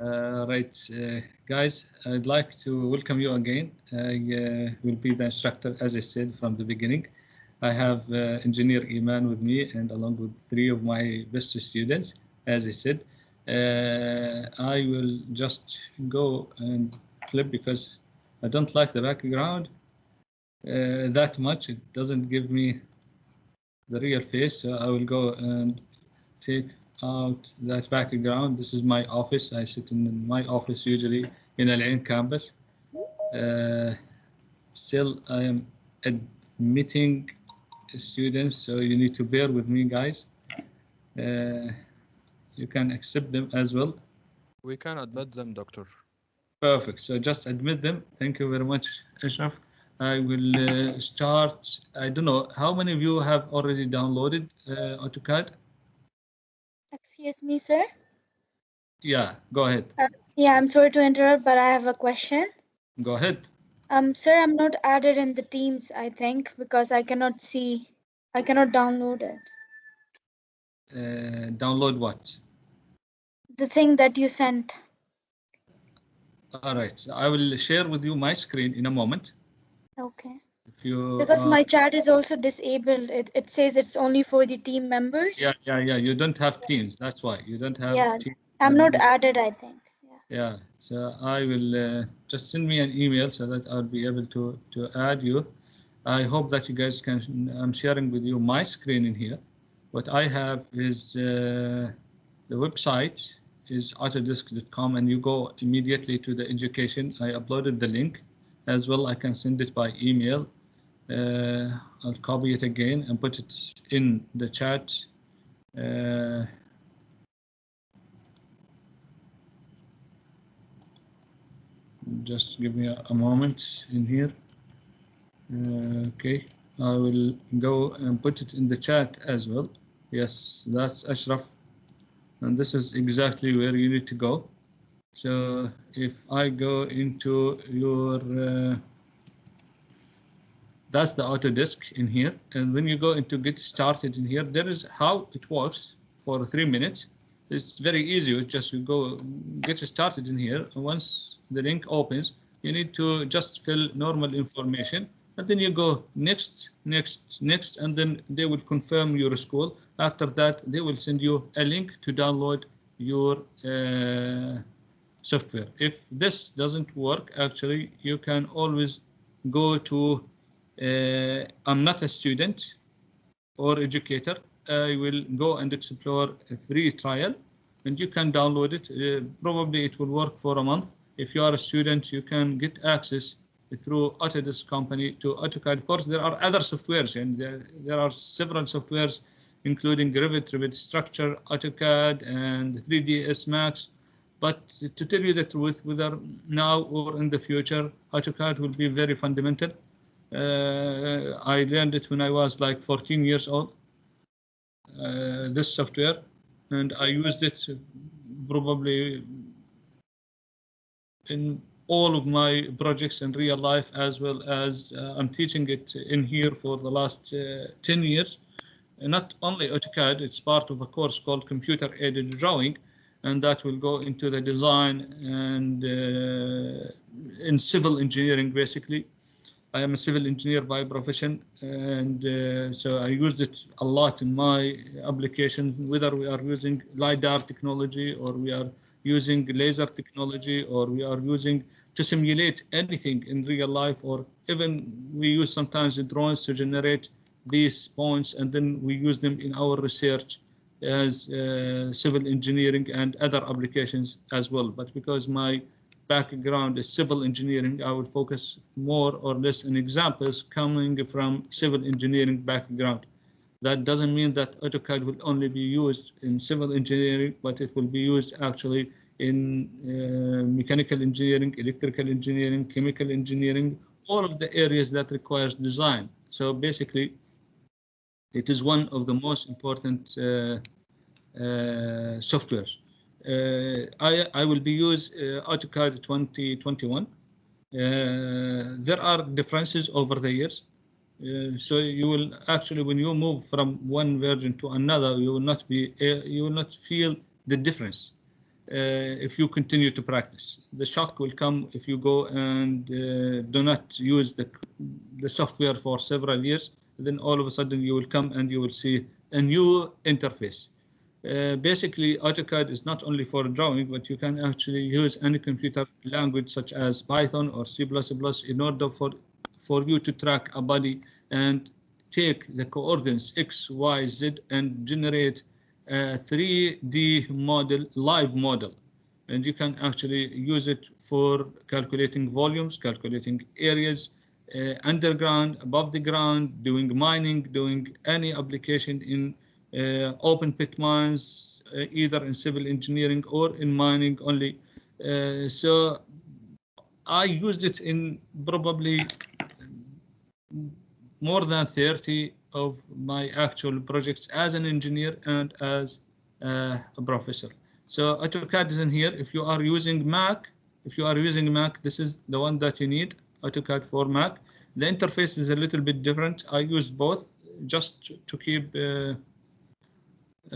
Right, guys, I'd like to welcome you again. I will be the instructor, as I said from the beginning. I have Engineer Iman with me, and along with 3 of my best students, as I said. I will just go and flip because I don't like the background that much. It doesn't give me the real face, so I will go and take out that background. This is my office. I sit in my office usually in Al Ain campus. Still, I am admitting students, so you need to bear with me, guys. You can accept them as well. We can admit them, Doctor. Perfect. So just admit them. Thank you very much, Ashraf. I will start. I don't know how many of you have already downloaded AutoCAD. Excuse me, sir. Yeah, go ahead. Yeah, I'm sorry to interrupt, but I have a question. Go ahead. Sir, I'm not added in the Teams, I think, because I cannot download it. Download what? The thing that you sent. All right, so I will share with you my screen in a moment. Okay. If you because my chat is also disabled. It says it's only for the team members. Yeah. You don't have Teams. That's why you don't have. Yeah, Teams. I'm not added, I think. Yeah. So I will just send me an email so that I'll be able to add you. I hope that you guys can. I'm sharing with you my screen in here. What I have is the website is autodesk.com, and you go immediately to the education. I uploaded the link as well. I can send it by email. I'll copy it again and put it in the chat. Just give me a moment in here. Okay, I will go and put it in the chat as well. Yes, that's Ashraf, and this is exactly where you need to go. So if I go into your that's the Autodesk in here, and when you go into get started in here, there is how it works for 3 minutes. It's very easy. It's just you go get started in here. Once the link opens, you need to just fill normal information, and then you go next, and then they will confirm your school. After that, they will send you a link to download your software. If this doesn't work, actually, you can always go to I'm not a student or educator. I will go and explore a free trial, and you can download it. Probably it will work for a month. If you are a student, you can get access through Autodesk company to AutoCAD. Of course, there are other softwares, and there are several softwares, including Revit Structure, AutoCAD, and 3ds Max. But to tell you the truth, whether now or in the future, AutoCAD will be very fundamental. I learned it when I was like 14 years old, this software, and I used it probably in all of my projects in real life, as well as I'm teaching it in here for the last 10 years. And not only AutoCAD, it's part of a course called Computer Aided Drawing, and that will go into the design and in civil engineering, basically. I am a civil engineer by profession, and so I used it a lot in my applications, whether we are using LiDAR technology, or we are using laser technology, or we are using to simulate anything in real life, or even we use sometimes the drones to generate these points, and then we use them in our research as civil engineering and other applications as well. But because my background is civil engineering, I would focus more or less on examples coming from civil engineering background. That doesn't mean that AutoCAD will only be used in civil engineering, but it will be used actually in mechanical engineering, electrical engineering, chemical engineering, all of the areas that requires design. So basically, it is one of the most important softwares. I will be use AutoCAD 2021. There are differences over the years. So you will actually, when you move from one version to another, you will not feel the difference. if you continue to practice. The shock will come if you go and do not use the software for several years. Then all of a sudden you will come and you will see a new interface. Basically, AutoCAD is not only for drawing, but you can actually use any computer language such as Python or C++ in order for you to track a body and take the coordinates X, Y, Z and generate a 3D model, live model. And you can actually use it for calculating volumes, calculating areas, underground, above the ground, doing mining, doing any application in open pit mines, either in civil engineering or in mining only. So I used it in probably more than 30 of my actual projects as an engineer and as a professor. So AutoCAD is in here. If you are using Mac, this is the one that you need, AutoCAD for Mac. The interface is a little bit different. I use both just to keep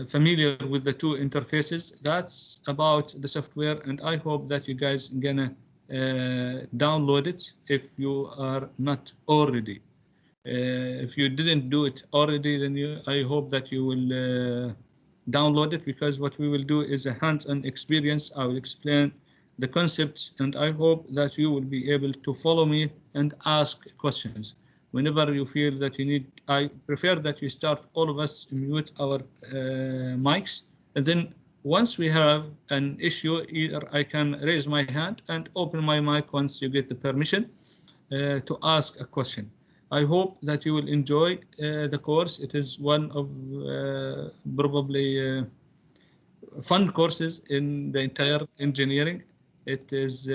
familiar with the two interfaces. That's about the software, and I hope that you guys are gonna download it if you are not already. If you didn't do it already, then I hope that you will download it, because what we will do is a hands-on experience. I will explain the concepts, and I hope that you will be able to follow me and ask questions whenever you feel that you need. I prefer that you start, all of us, mute our mics, and then once we have an issue, either I can raise my hand and open my mic once you get the permission to ask a question. I hope that you will enjoy the course. It is one of probably fun courses in the entire engineering. It is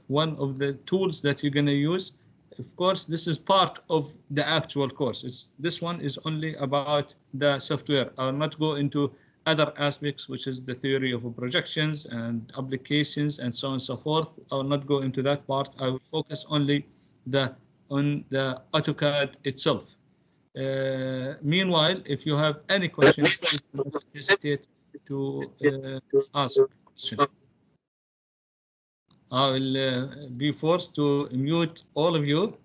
one of the tools that you're going to use. Of course, this is part of the actual course. This one is only about the software. I will not go into other aspects, which is the theory of projections and applications and so on and so forth. I will not go into that part. I will focus only on the AutoCAD itself. Meanwhile, if you have any questions, please don't hesitate to ask questions. I will be forced to mute all of you.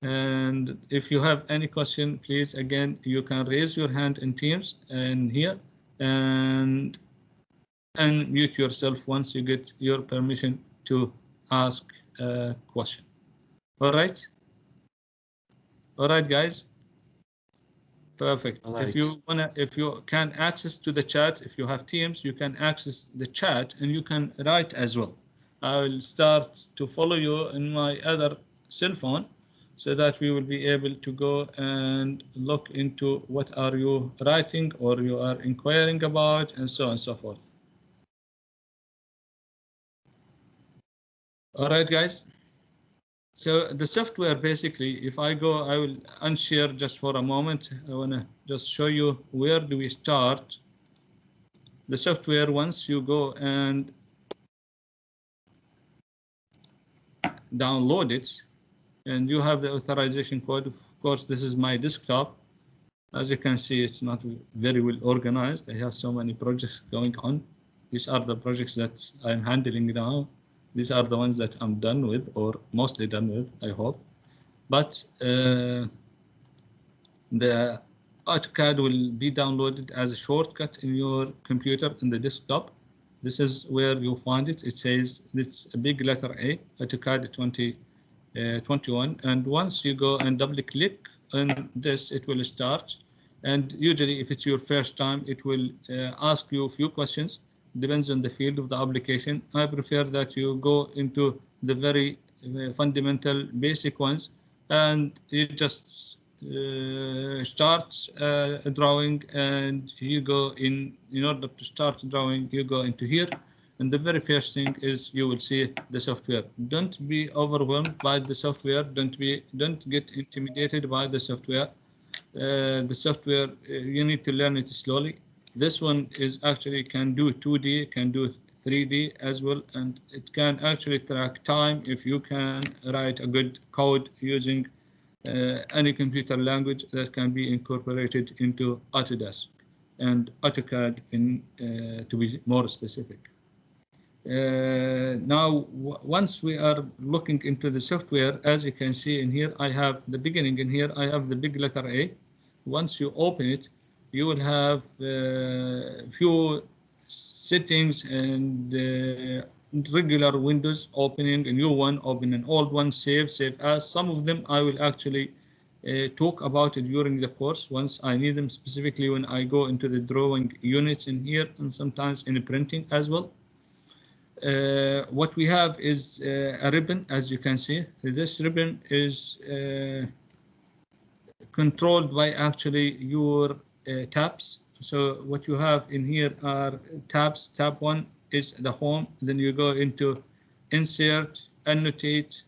And if you have any question, please, again, you can raise your hand in Teams and here and mute yourself once you get your permission to ask a question. All right, guys. Perfect. Right. If you can access to the chat, if you have Teams, you can access the chat and you can write as well. I will start to follow you in my other cell phone, so that we will be able to go and look into what are you writing or you are inquiring about, and so on and so forth. All right, guys. So the software, basically, if I go, I will unshare just for a moment. I want to just show you where do we start. The software, once you go and download it, and you have the authorization code. Of course, this is my desktop. As you can see, it's not very well organized. I have so many projects going on. These are the projects that I'm handling now. These are the ones that I'm done with, or mostly done with, I hope. But the AutoCAD will be downloaded as a shortcut in your computer in the desktop. This is where you'll find it. It says, it's a big letter A, AutoCAD 2021. And once you go and double click on this, it will start. And usually, if it's your first time, it will ask you a few questions. Depends on the field of the application. I prefer that you go into the very fundamental basic ones, and you just start a drawing, and you go in order to start drawing, you go into here. And the very first thing is you will see the software. Don't be overwhelmed by the software. Don't get intimidated by the software. The software, you need to learn it slowly. This one is actually can do 2D, can do 3D as well, and it can actually track time if you can write a good code using any computer language that can be incorporated into Autodesk. and AutoCAD to be more specific. Now, once we are looking into the software, as you can see in here, I have the beginning in here, I have the big letter A. Once you open it, you will have a few settings and regular windows opening, a new one, open an old one, save as. Some of them I will actually talk about it during the course once I need them, specifically when I go into the drawing units in here and sometimes in the printing as well. What we have is a ribbon, as you can see. This ribbon is controlled by actually your tabs. So what you have in here are tabs. Tab 1 is the home. Then you go into insert, annotate,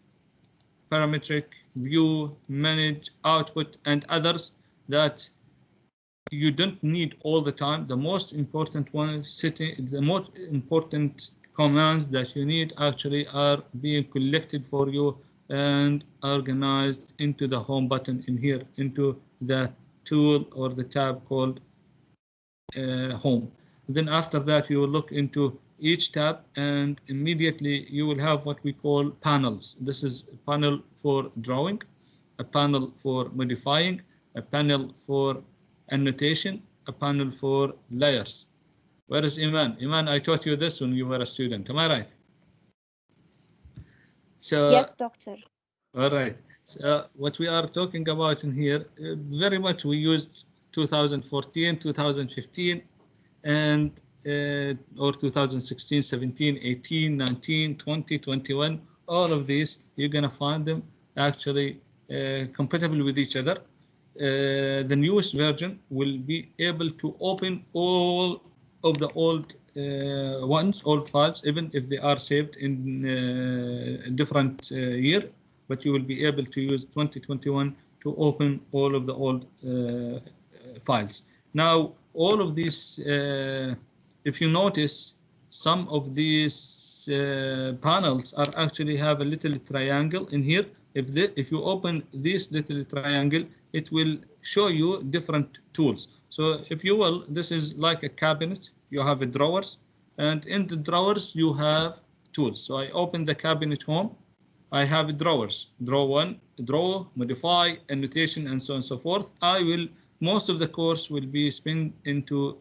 parametric, view, manage, output, and others that you don't need all the time. The most important one, the most important commands that you need actually are being collected for you and organized into the home button in here, into the tool or the tab called home. Then after that, you will look into each tab and immediately you will have what we call panels. This is a panel for drawing, a panel for modifying, a panel for annotation, a panel for layers. Where is Iman? Iman, I taught you this when you were a student. Am I right? So, yes, doctor. All right. So what we are talking about in here, very much we used 2014, 2015, and or 2016, 17, 18, 19, 20, 21. All of these, you're going to find them actually compatible with each other. The newest version will be able to open all of the old old files, even if they are saved in a different year, but you will be able to use 2021 to open all of the old files. Now, all of these, if you notice, some of these panels are actually have a little triangle in here. If you open this little triangle, it will show you different tools. So if you will, this is like a cabinet. You have a drawers, and in the drawers you have tools. So I open the cabinet home. I have drawers, draw one, draw, modify, annotation, and so on and so forth. Most of the course will be spent into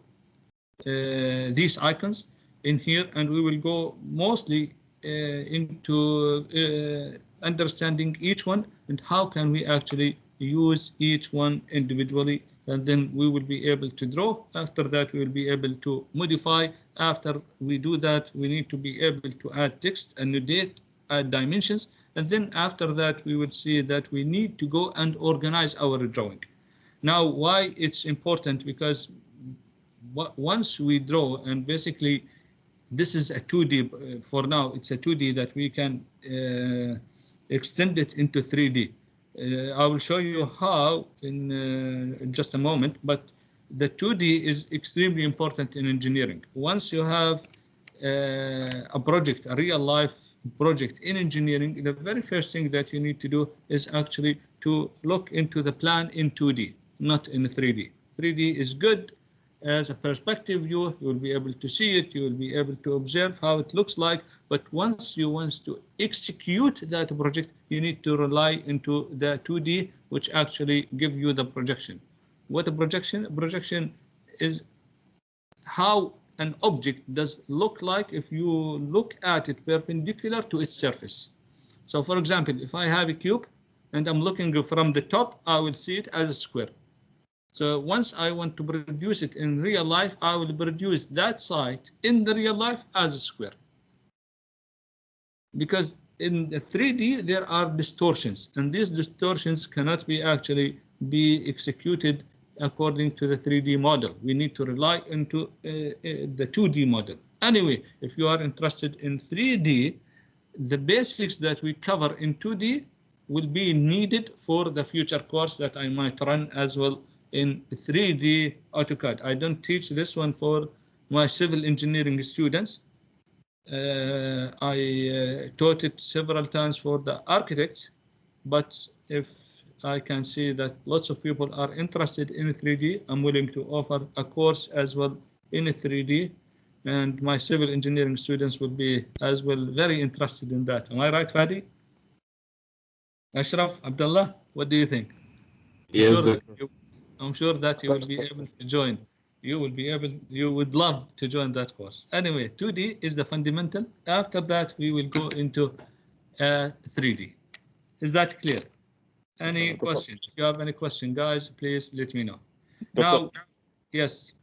these icons in here, and we will go mostly into understanding each one and how can we actually use each one individually, and then we will be able to draw. After that, we will be able to modify. After we do that, we need to be able to add text, annotate, add dimensions, and then after that, we will see that we need to go and organize our drawing. Now, why it's important? Because once we draw, and basically this is a 2D for now, it's a 2D that we can extend it into 3D. I will show you how in just a moment, but the 2D is extremely important in engineering. Once you have a project, a real life project in engineering, the very first thing that you need to do is actually to look into the plan in 2D, not in 3D. 3D is good as a perspective view. You will be able to see it, you will be able to observe how it looks like, but once you want to execute that project, you need to rely into the 2D, which actually give you the projection. What a projection? Projection is how an object does look like if you look at it perpendicular to its surface. So for example, if I have a cube and I'm looking from the top, I will see it as a square. So once I want to produce it in real life, I will produce that side in the real life as a square. Because in the 3D, there are distortions, and these distortions cannot be actually be executed according to the 3D model. We need to rely into the 2D model. Anyway, if you are interested in 3D, the basics that we cover in 2D will be needed for the future course that I might run as well in 3D AutoCAD. I don't teach this one for my civil engineering students. I taught it several times for the architects, but if I can see that lots of people are interested in 3D. I'm willing to offer a course as well in 3D, and my civil engineering students will be as well very interested in that. Am I right, Fadi? Ashraf, Abdullah, what do you think? Yes, I'm sure that you will be able to join. You would love to join that course. Anyway, 2D is the fundamental. After that, we will go into 3D. Is that clear? Any question? If you have any question, guys, please let me know. Now, yes.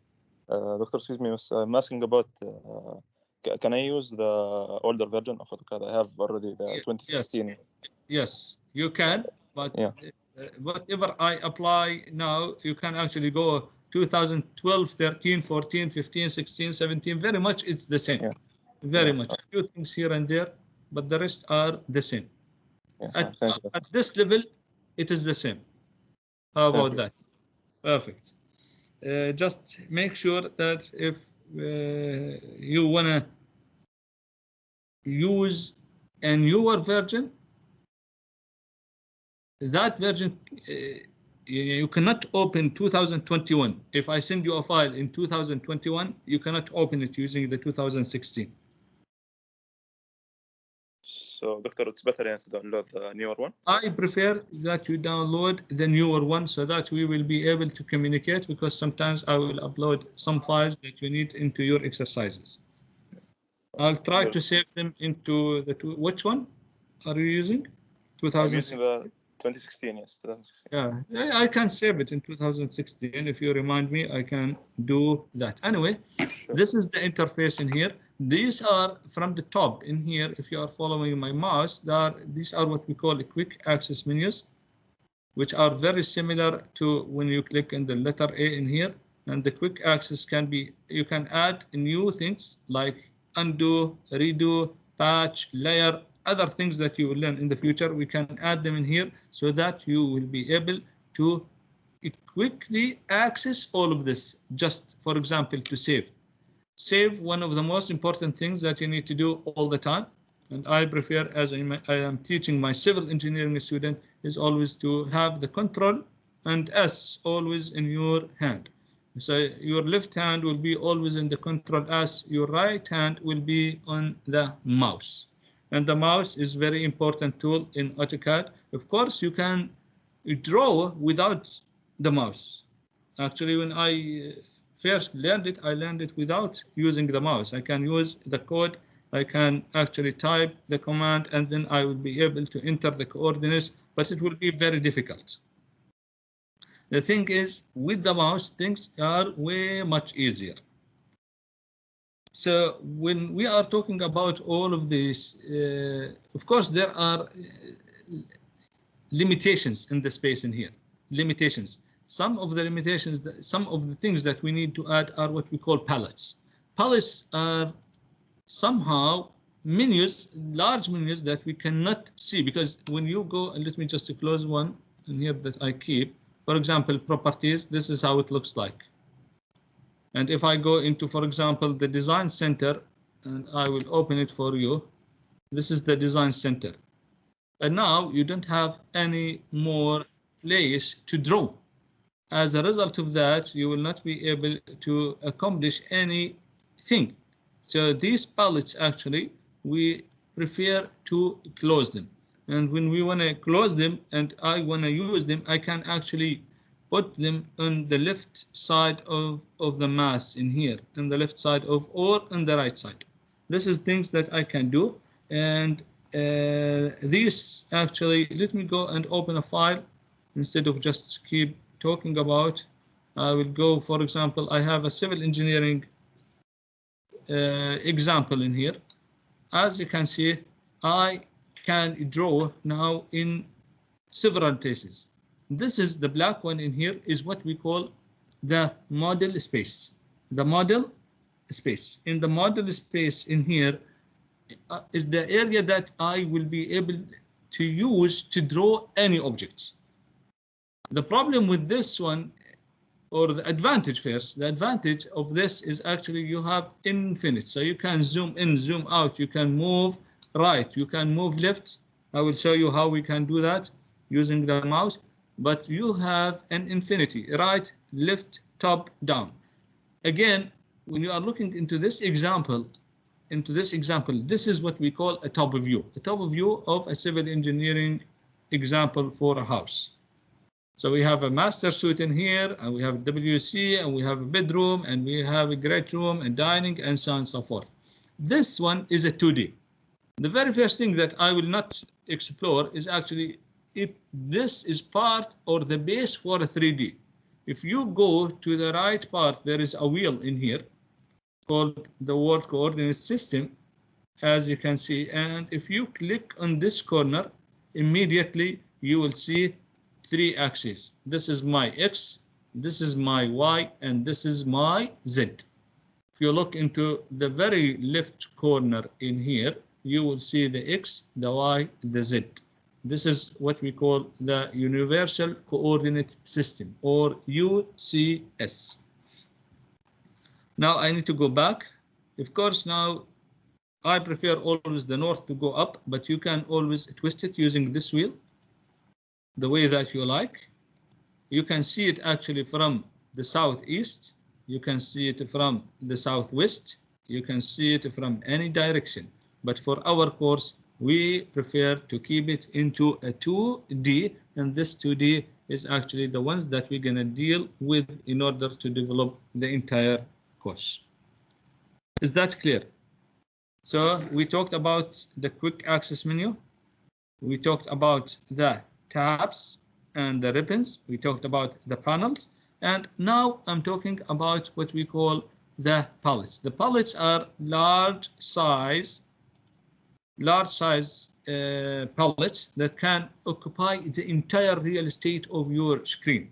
Doctor, excuse me, I'm asking about, can I use the older version of AutoCAD? I have already the 2016. Yes, you can, but yeah. Whatever I apply now, you can actually go 2012, 13, 14, 15, 16, 17, very much it's the same. Yeah. Very much. A few things here and there, but the rest are the same. Yeah, at this level, it is the same. How about that? Perfect. Just make sure that if you want to use a newer version, that version, you cannot open 2021. If I send you a file in 2021, you cannot open it using the 2016. So, Doctor, it's better to download the newer one? I prefer that you download the newer one so that we will be able to communicate, because sometimes I will upload some files that you need into your exercises. I'll try to save them into the which one are you using? 2016. I'm using the 2016, yes. 2016. Yeah, I can save it in 2016. If you remind me, I can do that. Anyway, sure. This is the interface in here. These are from the top in here. If you are following my mouse, these are what we call the quick access menus, which are very similar to when you click in the letter A in here. And the quick access can be, you can add new things like undo, redo, patch, layer, other things that you will learn in the future. We can add them in here so that you will be able to quickly access all of this. Just for example, to save. Save, one of the most important things that you need to do all the time. And I prefer, as I am teaching my civil engineering student, is always to have the Control and S always in your hand. So your left hand will be always in the Control S, your right hand will be on the mouse. And the mouse is very important tool in AutoCAD. Of course, you can draw without the mouse. Actually, when I first learned it, I learned it without using the mouse. I can use the code. I can actually type the command, and then I will be able to enter the coordinates, but it will be very difficult. The thing is, with the mouse, things are way much easier. So when we are talking about all of this, of course, there are limitations in the space in here. Limitations. Some of the limitations, some of the things that we need to add are what we call pallets. Pallets are somehow menus, large menus that we cannot see, because when you go, and let me just close one in here that I keep. For example, properties, this is how it looks like. And if I go into, for example, the design center, and I will open it for you, this is the design center. And now you don't have any more place to draw. As a result of that, you will not be able to accomplish anything. So these pallets, actually, we prefer to close them. And when we want to close them and I want to use them, I can actually put them on the left side of the mass in here, on the left side of, or on the right side. This is things that I can do. And these actually, let me go and open a file instead of just keep talking about. I will go, for example, I have a civil engineering example in here. As you can see, I can draw now in several places. This is the black one in here is what we call the model space. The model space. In the model space in here is the area that I will be able to use to draw any objects. The problem with this one, or the advantage first, the advantage of this is actually you have infinite. So you can zoom in, zoom out, you can move right, you can move left. I will show you how we can do that using the mouse. but you have an infinity, right, left, top, down. Again, when you are looking into this example, this is what we call a top view of a civil engineering example for a house. So we have a master suite in here, and we have WC, and we have a bedroom, and we have a great room, and dining, and so on and so forth. This one is a 2D. The very first thing that I will not explore is actually this is part or the base for a 3D. If you go to the right part, there is a wheel in here called the world coordinate system, as you can see. And if you click on this corner, immediately you will see 3 axes. This is my X, this is my Y, and this is my Z. If you look into the very left corner in here, you will see the X, the Y, the Z. This is what we call the Universal Coordinate System, or UCS. Now I need to go back. Of course, now I prefer always the north to go up, but you can always twist it using this wheel the way that you like. You can see it actually from the southeast. You can see it from the southwest. You can see it from any direction. But for our course, we prefer to keep it into a 2D, and this 2D is actually the ones that we're going to deal with in order to develop the entire course. Is that clear? So we talked about the quick access menu. We talked about the tabs and the ribbons. We talked about the panels. And now I'm talking about what we call the pallets. The pallets are large size pallets that can occupy the entire real estate of your screen.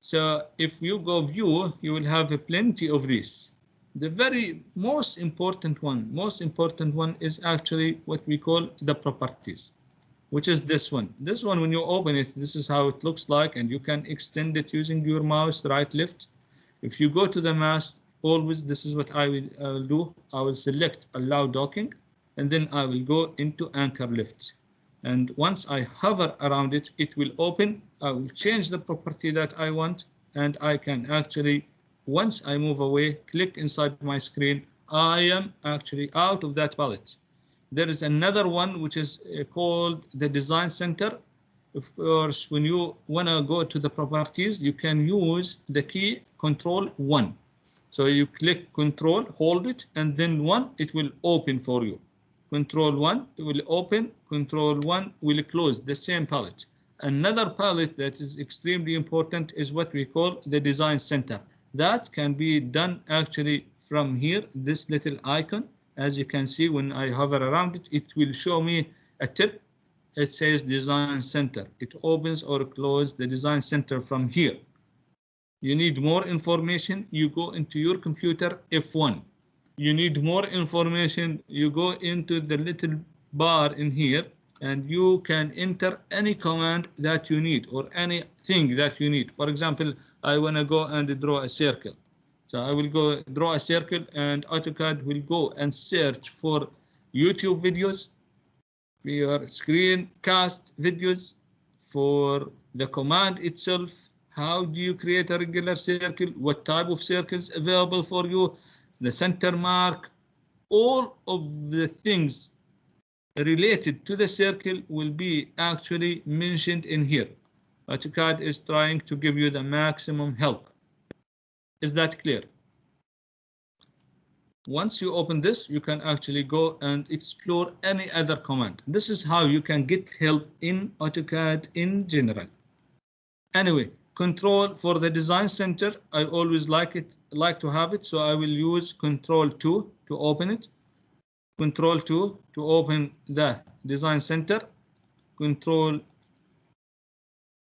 So if you go view, you will have plenty of these. The very most important one is actually what we call the properties, which is this one. This one, when you open it, this is how it looks like, and you can extend it using your mouse, right, left. If you go to the mouse, always this is what I will do. I will select allow docking, and then I will go into anchor lift. And once I hover around it, it will open. I will change the property that I want, and I can actually, once I move away, click inside my screen, I am actually out of that palette. There is another one which is called the design center. Of course, when you want to go to the properties, you can use the key Control 1. So you click Control, hold it, and then 1, it will open for you. Control 1 will open, Control 1 will close the same palette. Another palette that is extremely important is what we call the design center. That can be done actually from here, this little icon. As you can see, when I hover around it, it will show me a tip. It says design center. It opens or closes the design center from here. You need more information, you go into your computer, F1. You need more information, you go into the little bar in here, and you can enter any command that you need or anything that you need. For example, I want to go and draw a circle. So I will go draw a circle, and AutoCAD will go and search for YouTube videos, for your screencast videos, for the command itself. How do you create a regular circle? What type of circles available for you? The center mark, all of the things related to the circle will be actually mentioned in here. AutoCAD is trying to give you the maximum help. Is that clear? Once you open this, you can actually go and explore any other command. This is how you can get help in AutoCAD in general. Anyway, Control for the design center, I always like to have it, so I will use Control 2 to open it. Control 2 to open the design center.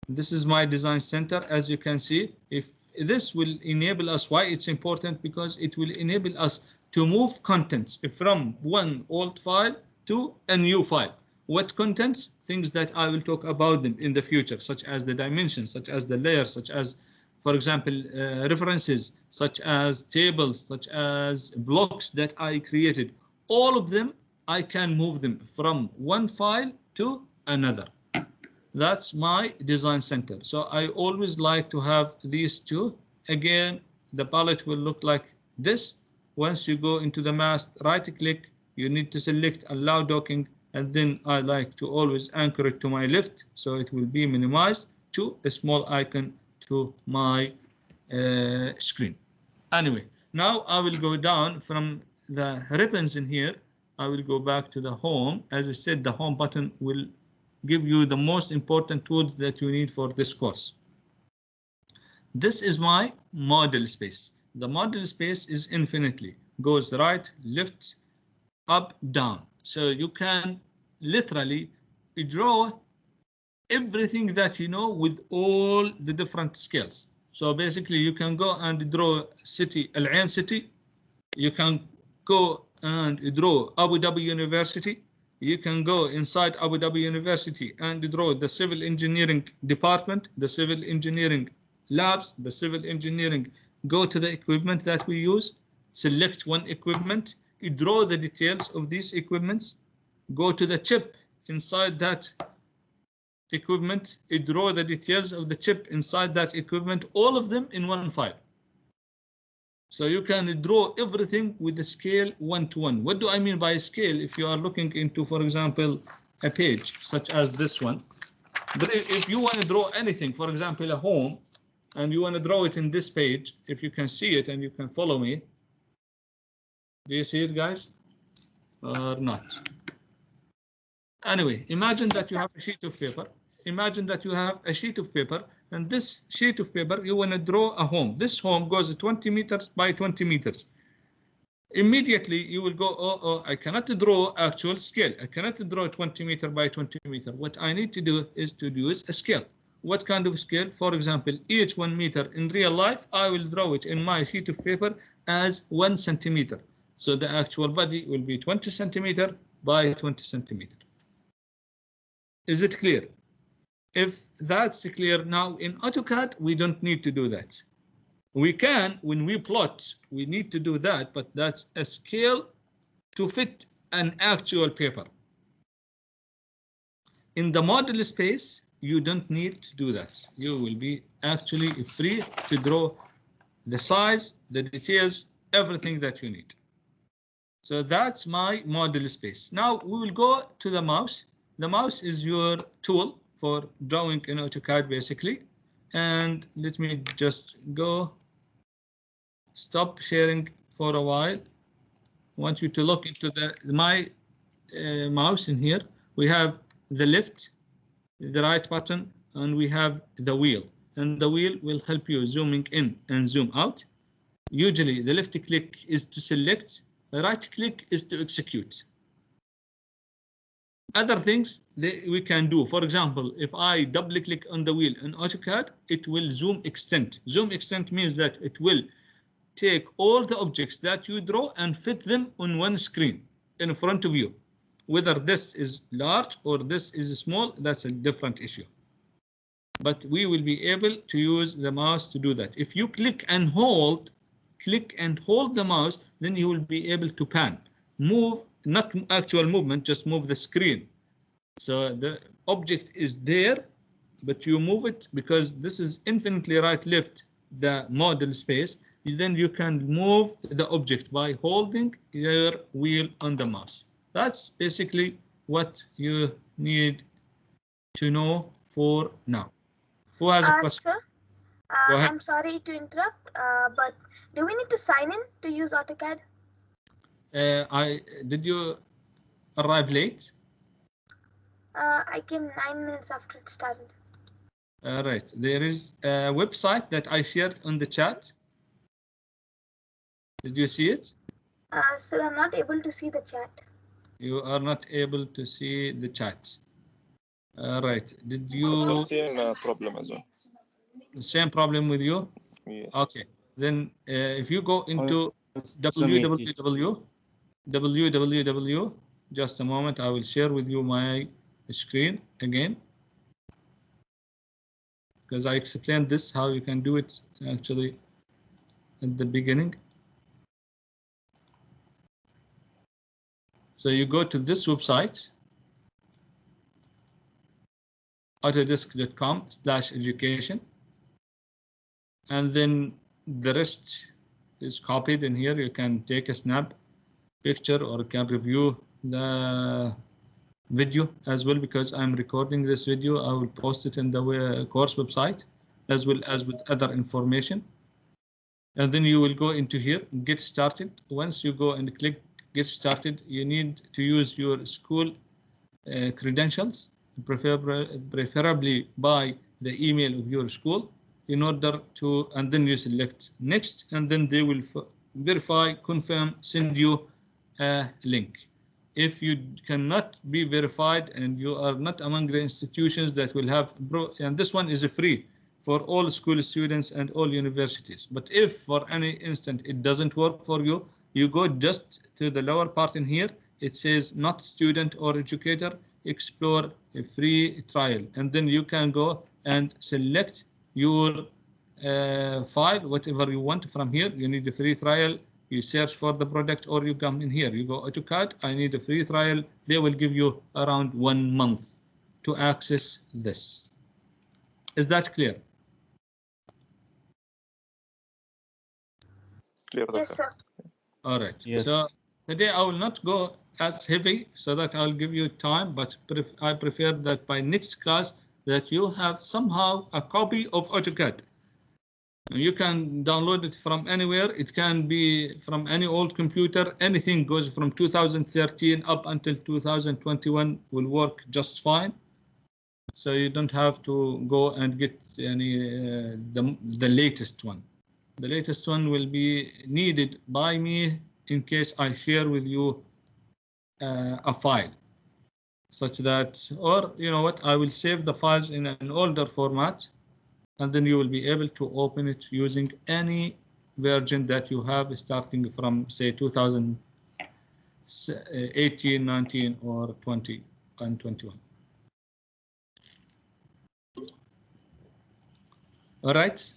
This is my design center. As you can see, if this will enable us, why it's important, because it will enable us to move contents from one old file to a new file. What contents? Things that I will talk about them in the future, such as the dimensions, such as the layers, such as, for example, references, such as tables, such as blocks that I created. All of them, I can move them from one file to another. That's my design center. So I always like to have these two. Again, the palette will look like this. Once you go into the mask, right click, you need to select allow docking, and then I like to always anchor it to my left, so it will be minimized to a small icon to my screen. Anyway, now I will go down from the ribbons in here. I will go back to the home. As I said, the home button will give you the most important tools that you need for this course. This is my model space. The model space is infinitely, goes right, left, up, down. So you can literally draw everything that you know with all the different scales. So basically you can go and draw city, Al Ain city. You can go and draw Abu Dhabi University. You can go inside Abu Dhabi University and draw the civil engineering department, the civil engineering labs, the civil engineering. Go to the equipment that we use, select one equipment, you draw the details of these equipments, go to the chip inside that equipment, you draw the details of the chip inside that equipment, all of them in one file. So you can draw everything with the scale 1:1. What do I mean by scale? If you are looking into, for example, a page such as this one, but if you want to draw anything, for example, a home, and you want to draw it in this page, if you can see it and you can follow me. Do you see it, guys? Or not? Anyway, imagine that you have a sheet of paper. Imagine that you have a sheet of paper, and this sheet of paper, you want to draw a home. This home goes 20 meters by 20 meters. Immediately, you will go, oh, I cannot draw actual scale. I cannot draw 20 meter by 20 meter. What I need to do is to use a scale. What kind of scale? For example, each 1 meter in real life, I will draw it in my sheet of paper as 1 centimeter. So the actual body will be 20 centimeter by 20 centimeter. Is it clear? If that's clear now in AutoCAD, we don't need to do that. We can, when we plot, we need to do that, but that's a scale to fit an actual paper. In the model space, you don't need to do that. You will be actually free to draw the size, the details, everything that you need. So that's my model space. Now we will go to the mouse. The mouse is your tool for drawing in AutoCAD basically. And let me just go stop sharing for a while. I want you to look into my mouse in here. We have the left, the right button, and we have the wheel. And the wheel will help you zooming in and zoom out. Usually the left click is to select, the right click is to execute. Other things that we can do, for example, if I double click on the wheel in AutoCAD, it will zoom extend. Zoom extend means that it will take all the objects that you draw and fit them on one screen in front of you. Whether this is large or this is small, that's a different issue. But we will be able to use the mouse to do that. If you click and hold the mouse, then you will be able to pan, move, not actual movement, just move the screen. So the object is there, but you move it because this is infinitely right left, the model space. Then you can move the object by holding your wheel on the mouse. That's basically what you need to know for now. Who has a question? Sir, I'm sorry to interrupt, but do we need to sign in to use AutoCAD? Did you arrive late? I came 9 minutes after it started. All right, there is a website that I shared on the chat. Did you see it? Sir, I'm not able to see the chat. You are not able to see the chat. All right.Id you? Same problem as well. Same problem with you? Yes. Okay. Then if you go into www, just a moment, I will share with you my screen again. Because I explained this, how you can do it actually at the beginning. So you go to this website. autodesk.com/education, and then the rest is copied in here. You can take a snap picture or can review the video as well, because I'm recording this video. I will post it in the course website as well as with other information. And then you will go into here, get started. Once you go and click get started, you need to use your school credentials, preferably by the email of your school, in order to, and then you select next, and then they will verify, confirm, send you a link. If you cannot be verified and you are not among the institutions that will have, and this one is free for all school students and all universities. But if for any instant it doesn't work for you, you go just to the lower part in here. It says not student or educator, explore a free trial. And then you can go and select your file, whatever you want from here. You need a free trial. You search for the product, or you come in here. You go AutoCAD, I need a free trial. They will give you around 1 month to access this. Is that clear? Clear. Yes, sir. All right. Yes. So today I will not go as heavy so that I'll give you time, but I prefer that by next class that you have somehow a copy of AutoCAD. You can download it from anywhere. It can be from any old computer. Anything goes from 2013 up until 2021 will work just fine. So you don't have to go and get any the latest one. The latest one will be needed by me in case I share with you a file, such that, or you know what, I will save the files in an older format, and then you will be able to open it using any version that you have, starting from say 2018, 19, or 20 and 21. All right.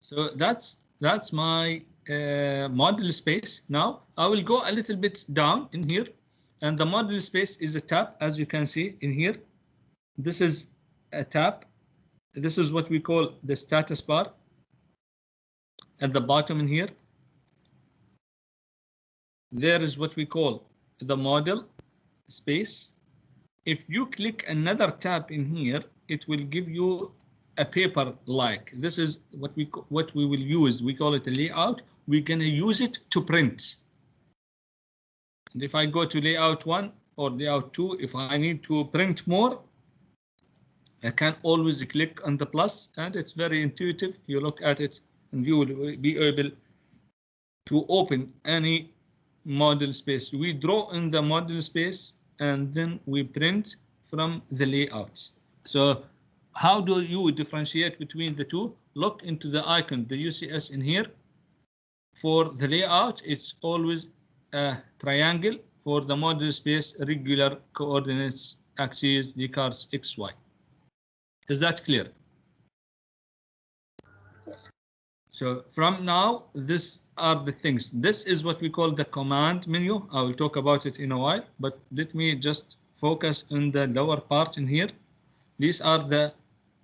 So that's my model space. Now I will go a little bit down in here, and the model space is a tab, as you can see in here. This is a tab. This is what we call the status bar at the bottom in here. There is what we call the model space. If you click another tab in here, it will give you a paper like this. Is what we will use. We call it a layout. We're going to use it to print. And if I go to layout 1 or layout 2, if I need to print more, I can always click on the plus, and it's very intuitive. You look at it and you will be able to open any model space. We draw in the model space and then we print from the layouts. So how do you differentiate between the two? Look into the icon, the UCS in here. For the layout, it's always a triangle. For the model space, regular coordinates, axes, decars, X, Y. Is that clear? Yes. So from now, these are the things. This is what we call the command menu. I will talk about it in a while, but let me just focus on the lower part in here. These are the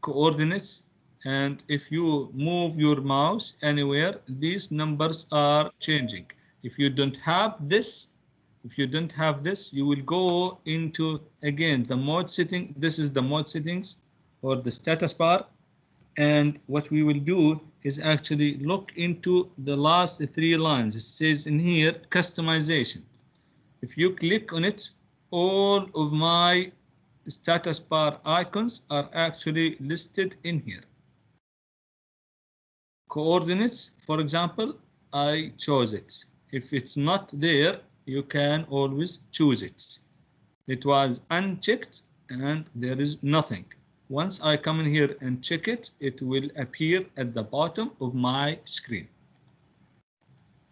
coordinates, and if you move your mouse anywhere, these numbers are changing. If you don't have this, you will go into, again, the mode setting. This is the mode settings or the status bar, and what we will do is actually look into the last 3 lines. It says in here customization. If you click on it, all of my status bar icons are actually listed in here. Coordinates, for example, I chose it. If it's not there, you can always choose it. It was unchecked and there is nothing. Once I come in here and check it, it will appear at the bottom of my screen.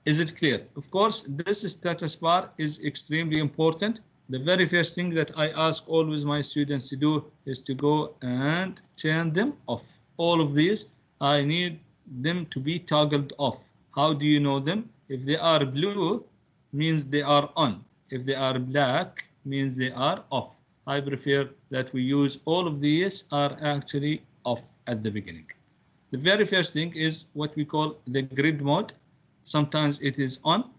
Is it clear? Of course, this status bar is extremely important. The very first thing that I ask always my students to do is to go and turn them off. All of these, I need them to be toggled off. How do you know them? If they are blue, means they are on. If they are black, means they are off. I prefer that we use all of these are actually off at the beginning. The very first thing is what we call the grid mode. Sometimes it is on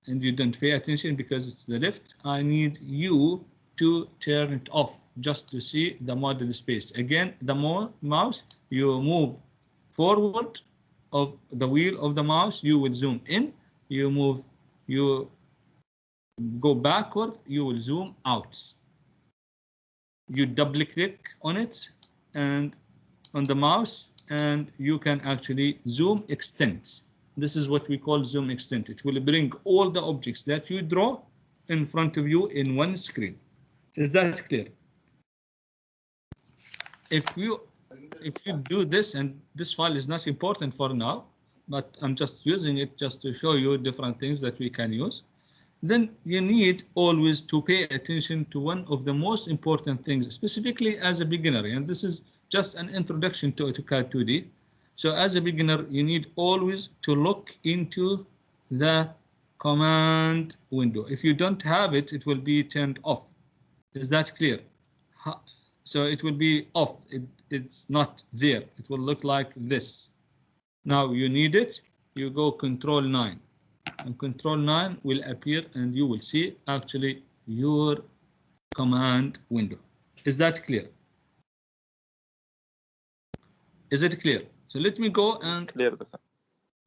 and you don't pay attention because it's the left. I need you to turn it off just to see the model space. Again, the mouse, you move forward of the wheel of the mouse, you will zoom in. You go backward, you will zoom out. You double click on it and on the mouse, and you can actually zoom extend. This is what we call zoom extend. It will bring all the objects that you draw in front of you in one screen. Is that clear? If you do this, and this file is not important for now, but I'm just using it just to show you different things that we can use, then you need always to pay attention to one of the most important things, specifically as a beginner. And this is just an introduction to AutoCAD 2D. So as a beginner, you need always to look into the command window. If you don't have it, it will be turned off. Is that clear? So it will be off. It's not there. It will look like this. Now you need it. You go Control 9. And Control 9 will appear and you will see actually your command window. Is that clear? Is it clear? So let me go and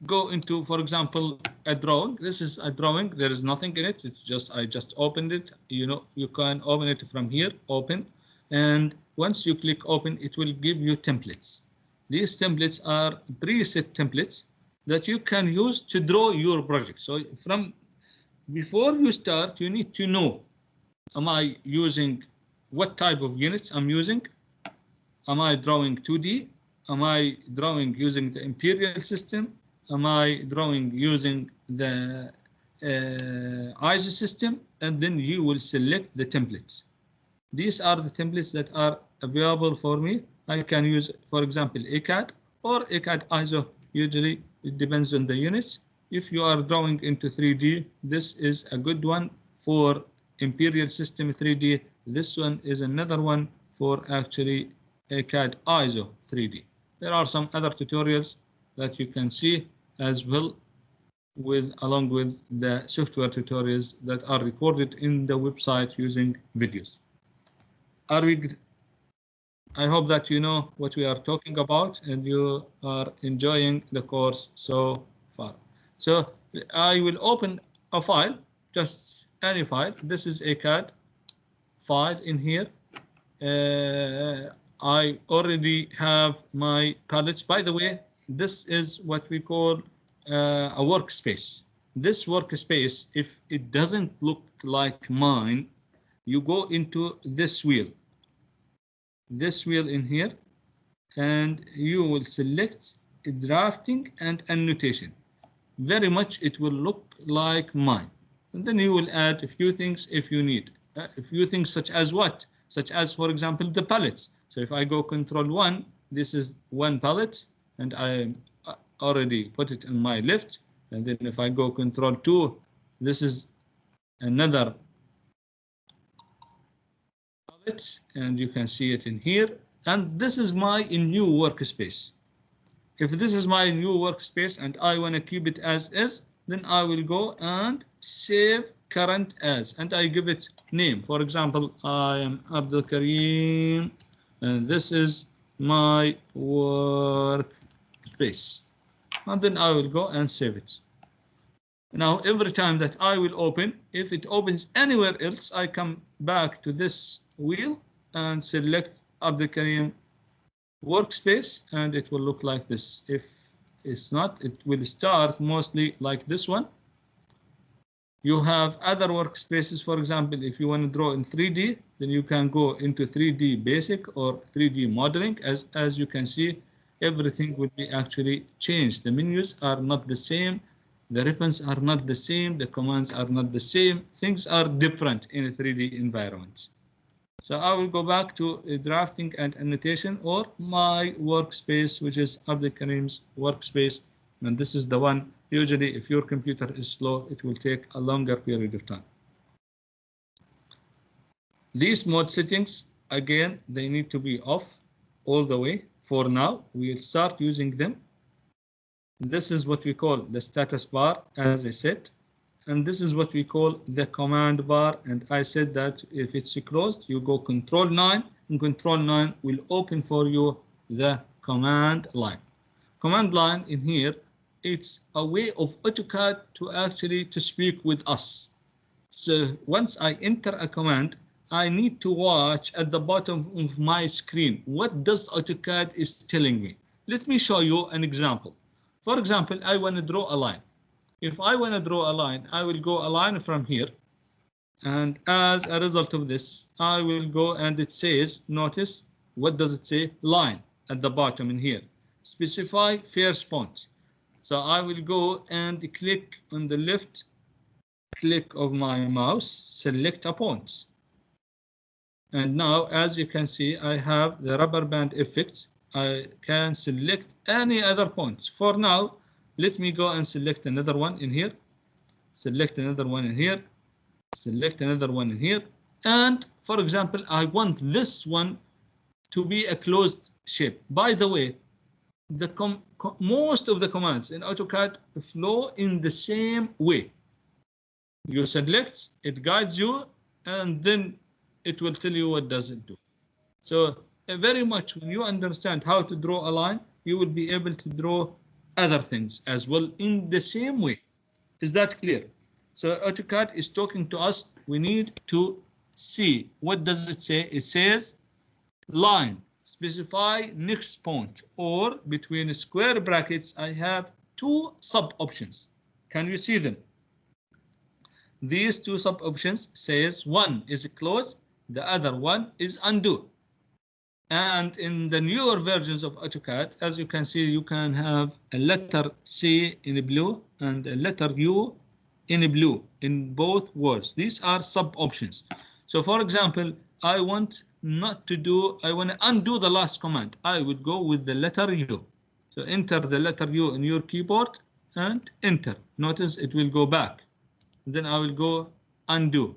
go into, for example, a drawing. This is a drawing. There is nothing in it. It's just I just opened it. You know, you can open it from here. Open, and once you click open, it will give you templates. These templates are preset templates that you can use to draw your project. So from before you start, you need to know: am I using what type of units I'm using? Am I drawing 2D? Am I drawing using the imperial system? Am I drawing using the ISO system? And then you will select the templates. These are the templates that are available for me. I can use, for example, ACAD or ACAD ISO. Usually it depends on the units. If you are drawing into 3D, this is a good one for imperial system 3D. This one is another one for actually ACAD ISO 3D. There are some other tutorials that you can see as well along with the software tutorials that are recorded in the website using videos. I hope that you know what we are talking about and you are enjoying the course so far. So I will open a file, just any file. This is ACAD file in here. I already have my pallets. By the way, this is what we call a workspace. This workspace, if it doesn't look like mine, you go into this wheel in here, and you will select drafting and annotation. Very much it will look like mine. And then you will add a few things if you need. A few things such as what? Such as, for example, the pallets. So if I go Control 1, this is one pallet, and I already put it on my left. And then if I go Control 2, this is another pallet, and you can see it in here. And this is my new workspace. If this is my new workspace and I want to keep it as is, then I will go and save current as, and I give it name. For example, I am Abdul Karim, and this is my workspace. And then I will go and save it. Now, every time that I will open, if it opens anywhere else, I come back to this wheel and select Abdul Karim workspace, and it will look like this. If it's not, it will start mostly like this one. You have other workspaces. For example, if you want to draw in 3D, then you can go into 3D basic or 3D modeling. As you can see, everything will be actually changed. The menus are not the same. The ribbons are not the same. The commands are not the same. Things are different in a 3D environment. So I will go back to drafting and annotation, or my workspace, which is Abdul Karim's workspace. And this is the one. Usually, if your computer is slow, it will take a longer period of time. These mode settings, again, they need to be off all the way. For now, we'll start using them. This is what we call the status bar, as I said. And this is what we call the command bar. And I said that if it's closed, you go Control 9, and Control 9 will open for you the command line. Command line in here, it's a way of AutoCAD to actually speak with us. So once I enter a command, I need to watch at the bottom of my screen. What does AutoCAD is telling me? Let me show you an example. For example, I want to draw a line. If I want to draw a line, I will go a line from here. And as a result of this, I will go and it says, notice, what does it say? Line at the bottom in here. Specify first point. So I will go and click on the left click of my mouse, select a point. And now, as you can see, I have the rubber band effect. I can select any other point. For now, let me go and select another one in here. Select another one in here. Select another one in here. And for example, I want this one to be a closed shape. By the way, most of the commands in AutoCAD flow in the same way. You select, it guides you, and then it will tell you what does it do. So very much when you understand how to draw a line, you will be able to draw other things as well in the same way. Is that clear? So AutoCAD is talking to us. We need to see, what does it say? It says line, specify next point, or between square brackets, I have two sub options. Can you see them? These two sub options says one is close, the other one is undo. And in the newer versions of AutoCAD, as you can see, you can have a letter C in blue and a letter U in blue in both words. These are sub options. So for example, I want to undo the last command. I would go with the letter U. So enter the letter U in your keyboard and enter. Notice it will go back. Then I will go undo.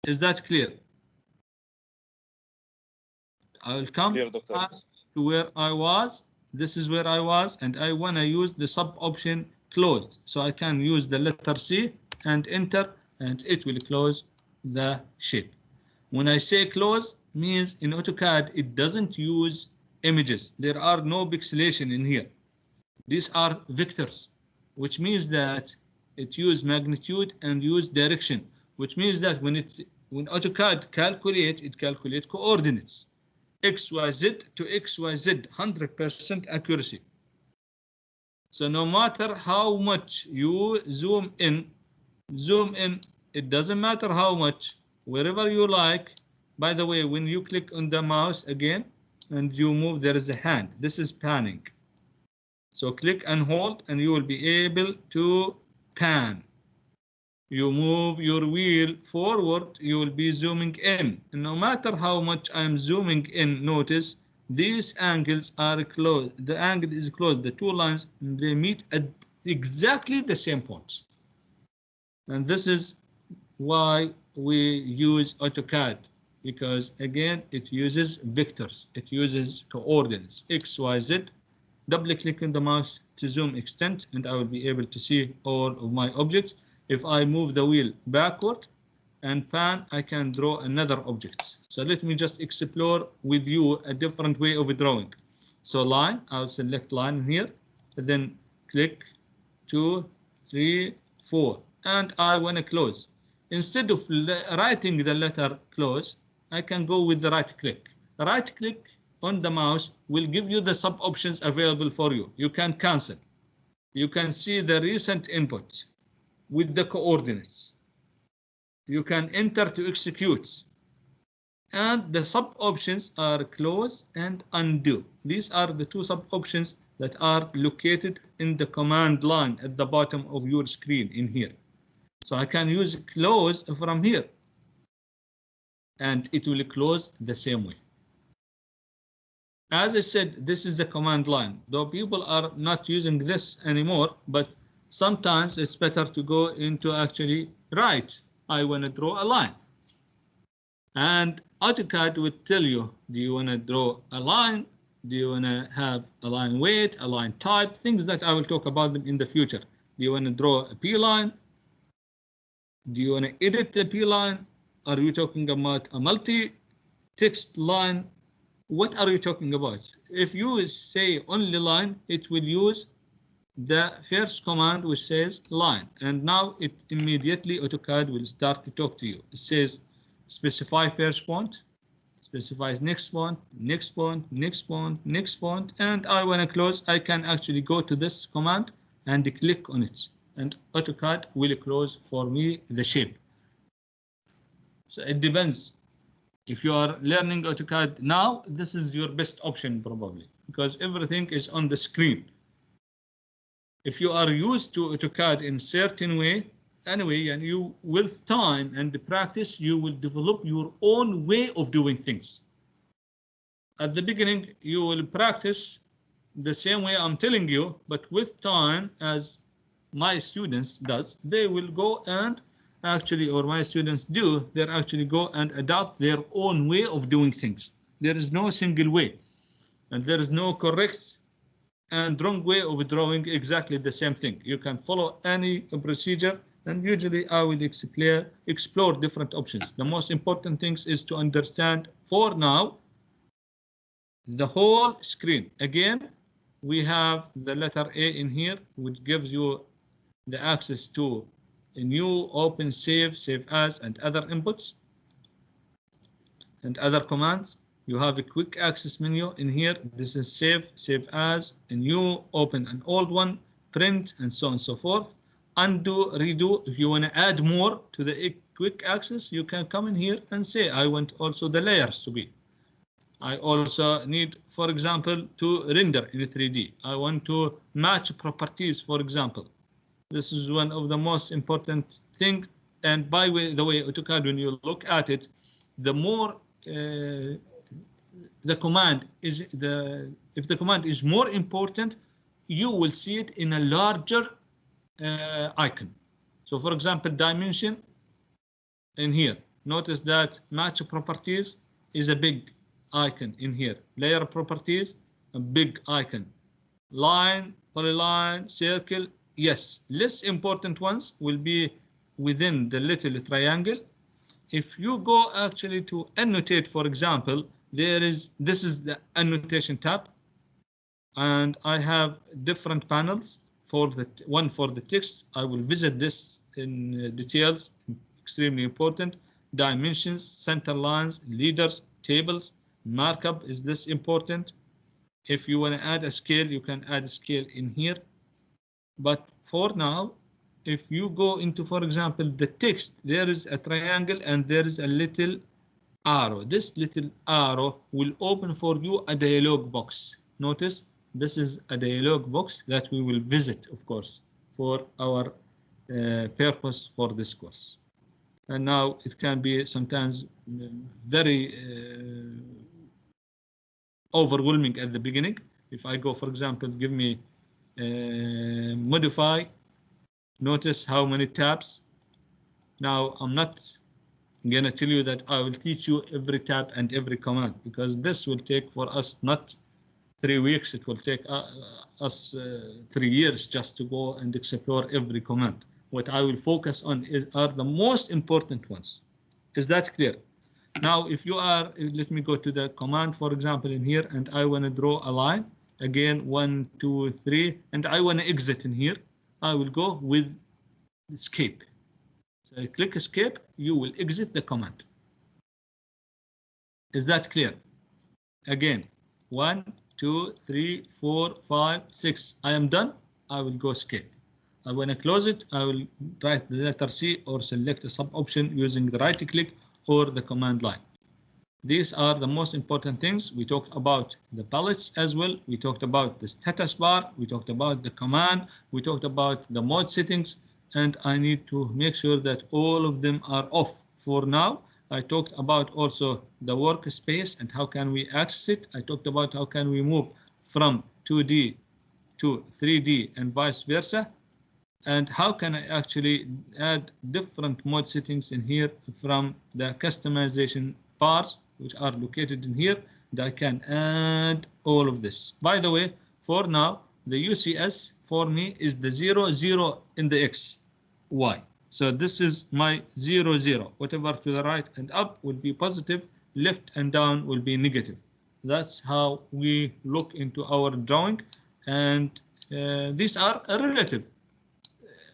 Is that clear? I will come back to where I was. This is where I was, and I want to use the sub option closed. So I can use the letter C and enter, and it will close the shape. When I say close, means in AutoCAD, it doesn't use images. There are no pixelation in here. These are vectors, which means that it uses magnitude and use direction, which means that when AutoCAD calculates, it calculates coordinates. XYZ to XYZ, 100% accuracy. So no matter how much you zoom in, it doesn't matter how much, wherever you like. By the way, when you click on the mouse again and you move, there is a hand. This is panning. So click and hold and you will be able to pan. You move your wheel forward, you will be zooming in. And no matter how much I'm zooming in, notice these angles are close. The angle is close. The two lines, they meet at exactly the same points. And this is why we use AutoCAD, because again, it uses vectors. It uses coordinates, X, Y, Z. Double click on the mouse to zoom extent, and I will be able to see all of my objects. If I move the wheel backward and pan, I can draw another object. So let me just explore with you a different way of drawing. So line, I'll select line here, and then click 2, 3, 4, and I want to close. Instead of writing the letter close, I can go with the right click. Right click on the mouse will give you the sub options available for you. You can cancel. You can see the recent inputs with the coordinates. You can enter to execute. And the sub options are close and undo. These are the two sub options that are located in the command line at the bottom of your screen in here. So I can use close from here, and it will close the same way. As I said, this is the command line, though people are not using this anymore, but sometimes it's better to go into actually write. I want to draw a line. And AutoCAD would tell you, do you want to draw a line? Do you want to have a line weight, a line type, things that I will talk about them in the future. Do you want to draw a P line? Do you want to edit the P line? Are you talking about a multi-text line? What are you talking about? If you say only line, it will use the first command which says line. And now it immediately AutoCAD will start to talk to you. It says specify first point, specifies next point, next point, next point, next point, and I want to close. I can actually go to this command and click on it, and AutoCAD will close for me the shape. So it depends. If you are learning AutoCAD now, this is your best option probably, because everything is on the screen. If you are used to AutoCAD in certain way, anyway, and you with time and the practice, you will develop your own way of doing things. At the beginning, you will practice the same way I'm telling you, but with time, as my students does, they will go and actually, or my students do, they actually go and adopt their own way of doing things. There is no single way, and there is no correct and wrong way of drawing exactly the same thing. You can follow any procedure, and usually I will explore different options. The most important thing is to understand for now the whole screen. Again, we have the letter A in here, which gives you the access to a new open, save, save as, and other inputs and other commands. You have a quick access menu in here. This is save, save as, a new, open an old one, print, and so on and so forth. Undo, redo. If you want to add more to the quick access, you can come in here and say, I want also the layers to be. I also need, for example, to render in 3D. I want to match properties, for example. This is one of the most important things. And by the way, AutoCAD, when you look at it, the more the command is if the command is more important, you will see it in a larger icon. So for example, dimension in here, notice that match properties is a big icon in here. Layer properties, a big icon. Line, polyline, circle, yes. Less important ones will be within the little triangle. If you go actually to annotate, for example, this is the annotation tab, and I have different panels. For the one for the text, I will visit this in details. Extremely important. Dimensions, center lines, leaders, tables, markup. Is this important? If you want to add a scale, you can add a scale in here. But for now, if you go into, for example, the text, there is a triangle and there is a little arrow. This little arrow will open for you a dialog box. Notice this is a dialog box that we will visit, of course, for our purpose for this course. And now it can be sometimes very overwhelming at the beginning. If I go, for example, give me modify, notice how many tabs. Now I'm not going to tell you that I will teach you every tab and every command, because this will take for us not 3 weeks, it will take us 3 years just to go and explore every command. What I will focus on are the most important ones. Is that clear? Now, if you are, let me go to the command, for example, in here, and I want to draw a line. Again, 1, 2, 3, and I want to exit in here. I will go with escape. So I click escape, you will exit the command. Is that clear? Again, 1, 2, 3, 4, 5, 6. I am done. I will go escape. I want to close it. I will write the letter C or select a sub option using the right click or the command line. These are the most important things. We talked about the pallets as well. We talked about the status bar. We talked about the command. We talked about the mode settings. And I need to make sure that all of them are off for now. I talked about also the workspace and how can we access it. I talked about how can we move from 2D to 3D and vice versa. And how can I actually add different mode settings in here from the customization bars, which are located in here, that I can add all of this. By the way, for now, the UCS for me is the 0, 0 in the X, Y. So this is my 0, 0. Whatever to the right and up will be positive, left and down will be negative. That's how we look into our drawing, and these are relative.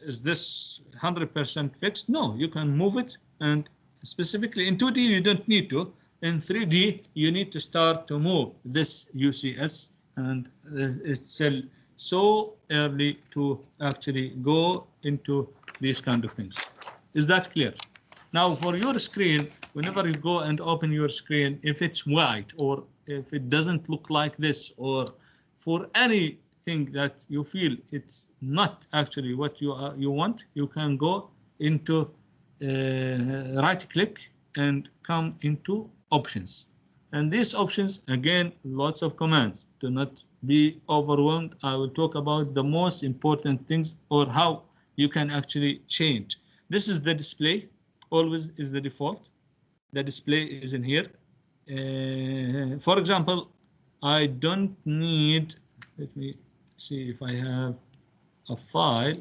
Is this 100% fixed? No, you can move it, and specifically in 2D you don't need to. In 3D you need to start to move this UCS, and it's so early to actually go into these kind of things. Is that clear? Now for your screen, whenever you go and open your screen, if it's white or if it doesn't look like this, or for any that you feel it's not actually what you want, you can go into right click and come into options. And these options, again, lots of commands. Do not be overwhelmed. I will talk about the most important things, or how you can actually change. This is the display, always is the default. The display is in here. For example, I don't need, let me see if I have a file.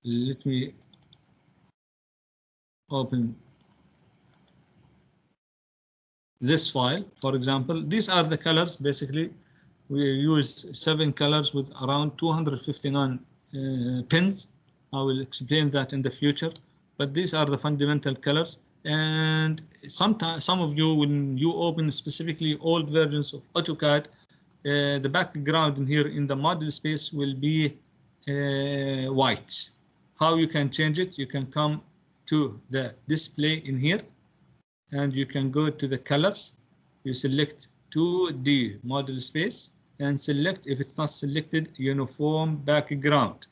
Let me open this file. For example, these are the colors. Basically, we use 7 colors with around 259 pins. I will explain that in the future, but these are the fundamental colors. And sometimes, some of you, when you open specifically old versions of AutoCAD, the background in here in the model space will be white. How you can change it? You can come to the display in here, and you can go to the colors. You select 2D model space and select, if it's not selected, uniform background.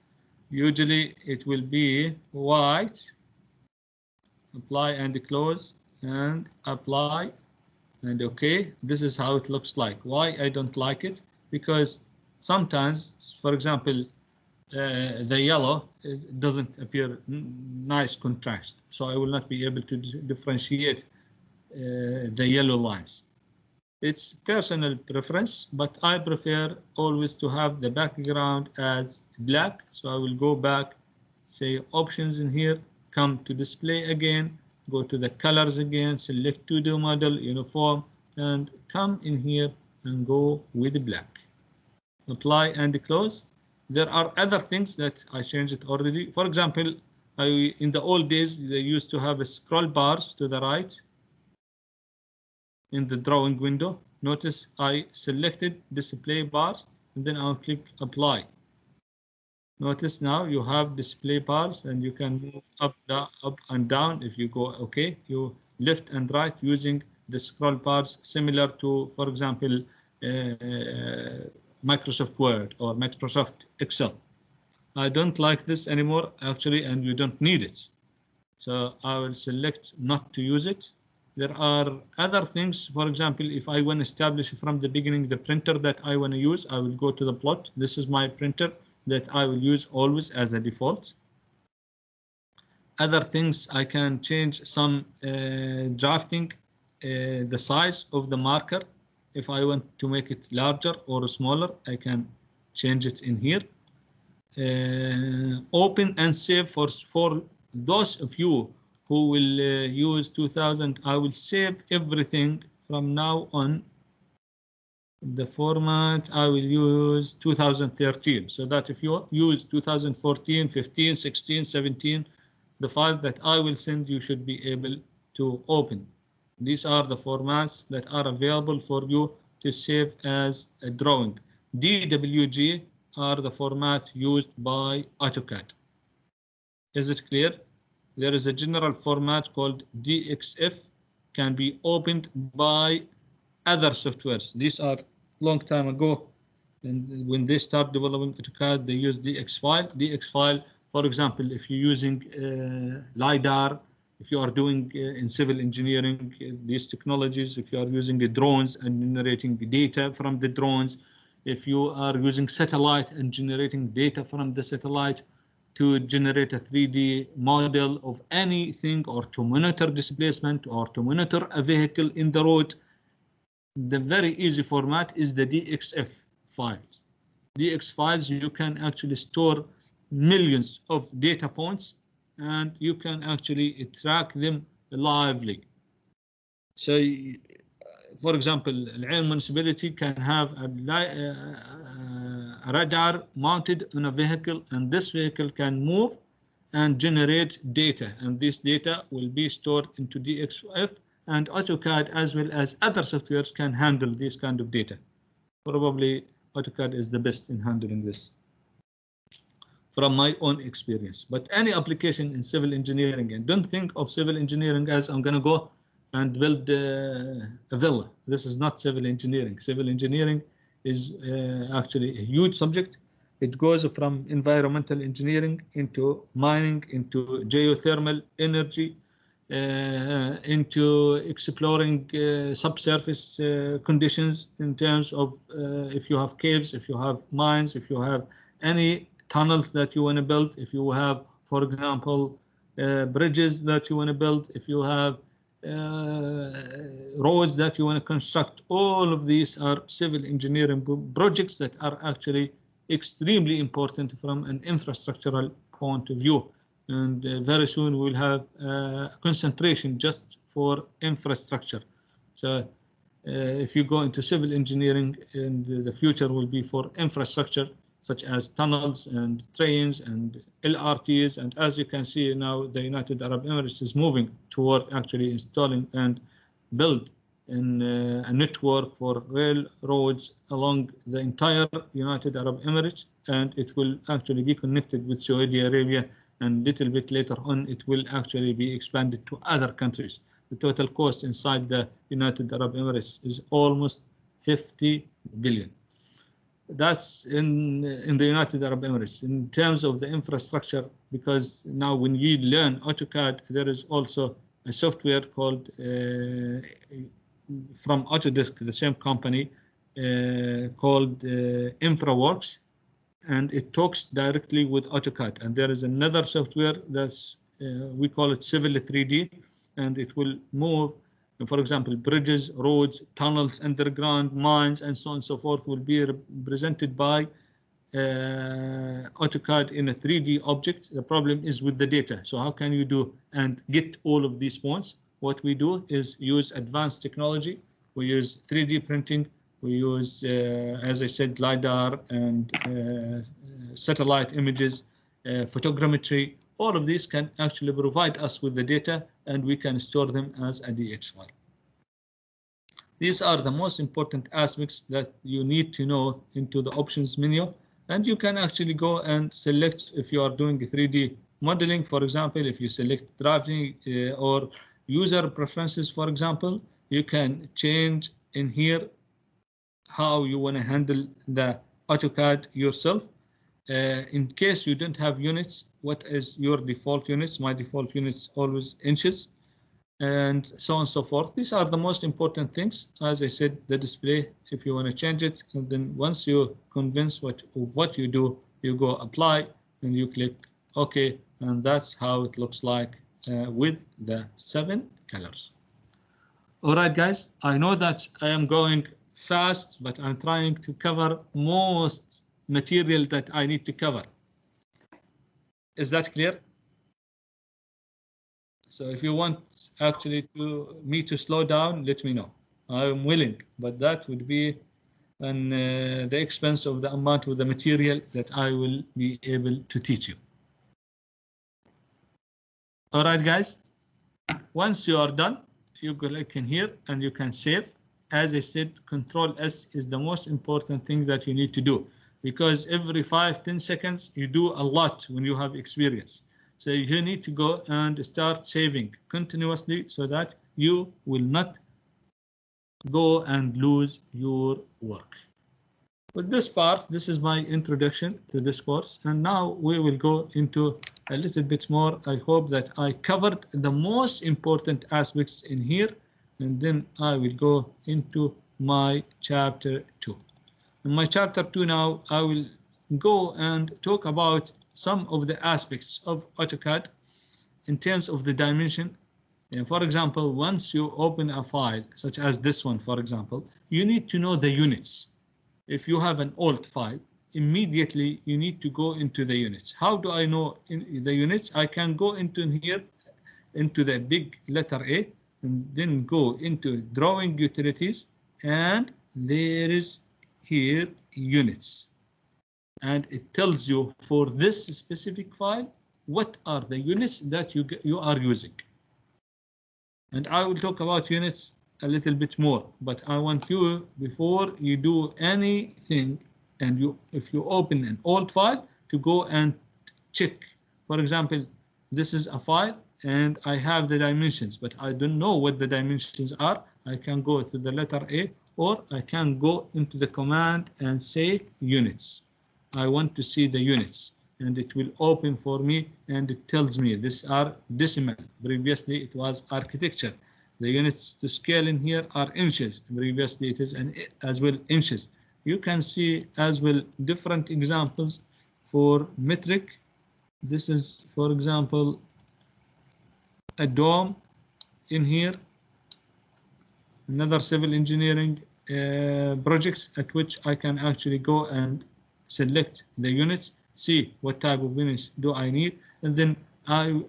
Usually it will be white. Apply and close and apply and OK. This is how it looks like. Why I don't like it? Because sometimes, for example, the yellow doesn't appear nice contrast, so I will not be able to differentiate the yellow lines. It's personal preference, but I prefer always to have the background as black. So I will go back, say options in here, come to display again, go to the colors again, select 2D model, uniform, and come in here and go with black. Apply and close. There are other things that I changed it already. For example, in the old days, they used to have a scroll bars to the right in the drawing window. Notice I selected display bars and then I'll click apply. Notice now you have display bars and you can move up and down. If you go OK, you left and right using the scroll bars, similar to, for example, Microsoft Word or Microsoft Excel. I don't like this anymore actually, and you don't need it. So I will select not to use it. There are other things. For example, if I want to establish from the beginning the printer that I want to use, I will go to the plot. This is my printer that I will use always as a default. Other things, I can change some drafting, the size of the marker. If I want to make it larger or smaller, I can change it in here. Open and save for those of you who will use 2000. I will save everything from now on. The format I will use 2013, so that if you use 2014, 15, 16, 17, the file that I will send you should be able to open. These are the formats that are available for you to save as a drawing. DWG are the format used by AutoCAD. Is it clear? There is a general format called DXF, can be opened by other softwares. These are long time ago, and when they start developing AutoCAD, they use DX file. DX file, for example, if you're using LiDAR, if you are doing in civil engineering these technologies, if you are using the drones and generating data from the drones, if you are using satellite and generating data from the satellite to generate a 3D model of anything, or to monitor displacement, or to monitor a vehicle in the road, the very easy format is the DXF files. DX files, you can actually store millions of data points, and you can actually track them lively. So, for example, Al municipality can have a radar mounted on a vehicle, and this vehicle can move and generate data, and this data will be stored into DXF, and AutoCAD as well as other softwares can handle this kind of data. Probably AutoCAD is the best in handling this from my own experience. But any application in civil engineering, and don't think of civil engineering as I'm going to go and build a villa. This is not civil engineering. Civil engineering is actually a huge subject. It goes from environmental engineering into mining, into geothermal energy, into exploring subsurface conditions in terms of if you have caves, if you have mines, if you have any tunnels that you want to build, if you have, for example, bridges that you want to build, if you have roads that you want to construct. All of these are civil engineering projects that are actually extremely important from an infrastructural point of view. And very soon we'll have concentration just for infrastructure. So if you go into civil engineering, and the future will be for infrastructure, such as tunnels and trains and LRTs. And as you can see now, the United Arab Emirates is moving toward actually installing and build in a network for railroads along the entire United Arab Emirates, and it will actually be connected with Saudi Arabia, and a little bit later on it will actually be expanded to other countries. The total cost inside the United Arab Emirates is almost 50 billion. That's in the United Arab Emirates. In terms of the infrastructure, because now when you learn AutoCAD, there is also a software called from Autodesk, the same company, called InfraWorks, and it talks directly with AutoCAD. And there is another software that's we call it Civil 3D, and it will move, for example, bridges, roads, tunnels, underground, mines, and so on and so forth will be represented by AutoCAD in a 3D object. The problem is with the data. So how can you do and get all of these points? What we do is use advanced technology. We use 3D printing. We use, as I said, LiDAR and satellite images, photogrammetry. All of these can actually provide us with the data, and we can store them as a DX file. These are the most important aspects that you need to know into the options menu, and you can actually go and select if you are doing 3D modeling. For example, if you select drafting or user preferences, for example, you can change in here how you want to handle the AutoCAD yourself. In case you don't have units, what is your default units? My default units always inches, and so on and so forth. These are the most important things. As I said, the display, if you want to change it, and then once you convince what you do, you go apply and you click OK, and that's how it looks like with the 7 colors. All right, guys, I know that I am going fast, but I'm trying to cover most material that I need to cover. Is that clear? So if you want actually me to slow down, let me know. I'm willing, but that would be on the expense of the amount of the material that I will be able to teach you. All right, guys. Once you are done, you click in here and you can save. As I said, Control S is the most important thing that you need to do, because every 5-10 seconds you do a lot when you have experience. So you need to go and start saving continuously so that you will not go and lose your work. With this part, this is my introduction to this course, and now we will go into a little bit more. I hope that I covered the most important aspects in here, and then I will go into my chapter 2. In my chapter 2 now, I will go and talk about some of the aspects of AutoCAD in terms of the dimension. And for example, once you open a file such as this one, for example, you need to know the units. If you have an old file, immediately you need to go into the units. How do I know the units? I can go into here, into the big letter A, and then go into drawing utilities, and there is here units. And it tells you for this specific file, what are the units that you are using. And I will talk about units a little bit more, but I want you, before you do anything, and if you open an old file, to go and check. For example, this is a file and I have the dimensions, but I don't know what the dimensions are. I can go to the letter A, or I can go into the command and say units. I want to see the units, and it will open for me, and it tells me these are decimal. Previously it was architecture. The units to scale in here are inches. Previously it is as well inches. You can see as well different examples for metric. This is, for example, a dome in here. Another civil engineering project at which I can actually go and select the units, see what type of units do I need, and then I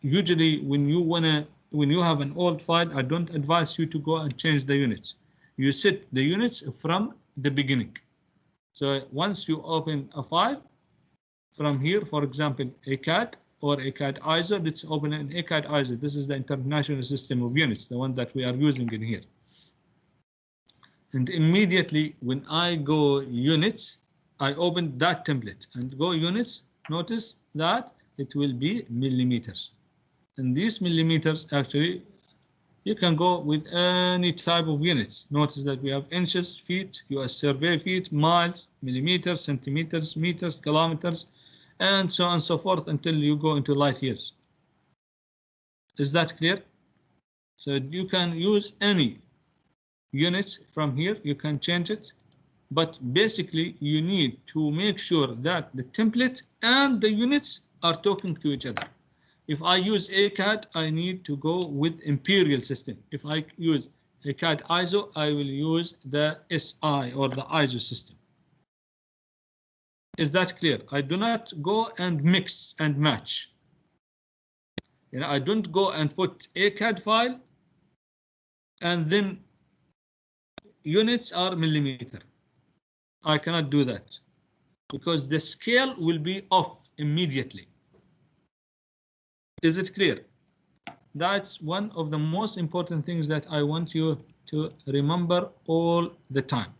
usually when you have an old file, I don't advise you to go and change the units. You set the units from the beginning. So once you open a file from here, for example, ACAD or ACAD ISO, let's open an ACAD ISO. This is the International System of Units, the one that we are using in here. And immediately when I go units, I open that template and go units. Notice that it will be millimeters. And these millimeters, actually, you can go with any type of units. Notice that we have inches, feet, US survey feet, miles, millimeters, centimeters, meters, kilometers, and so on and so forth until you go into light years. Is that clear? So you can use any units from here. You can change it. But basically, you need to make sure that the template and the units are talking to each other. If I use ACAD, I need to go with Imperial system. If I use ACAD ISO, I will use the SI or the ISO system. Is that clear? I do not go and mix and match. I don't go and put ACAD file and then units are millimeter. I cannot do that because the scale will be off immediately. Is it clear? That's one of the most important things that I want you to remember all the time.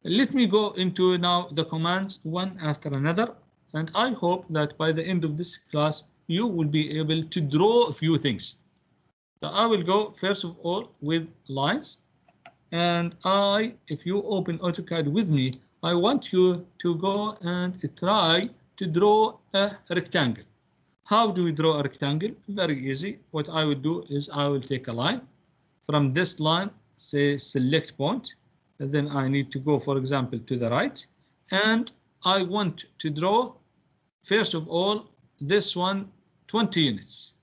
Let me go into now the commands one after another, and I hope that by the end of this class you will be able to draw a few things. So I will go first of all with lines, and if you open AutoCAD with me, I want you to go and try to draw a rectangle. How do we draw a rectangle? Very easy. What I will do is I will take a line. From this line, say select point, and then I need to go, for example, to the right, and I want to draw, first of all, this one 20 units.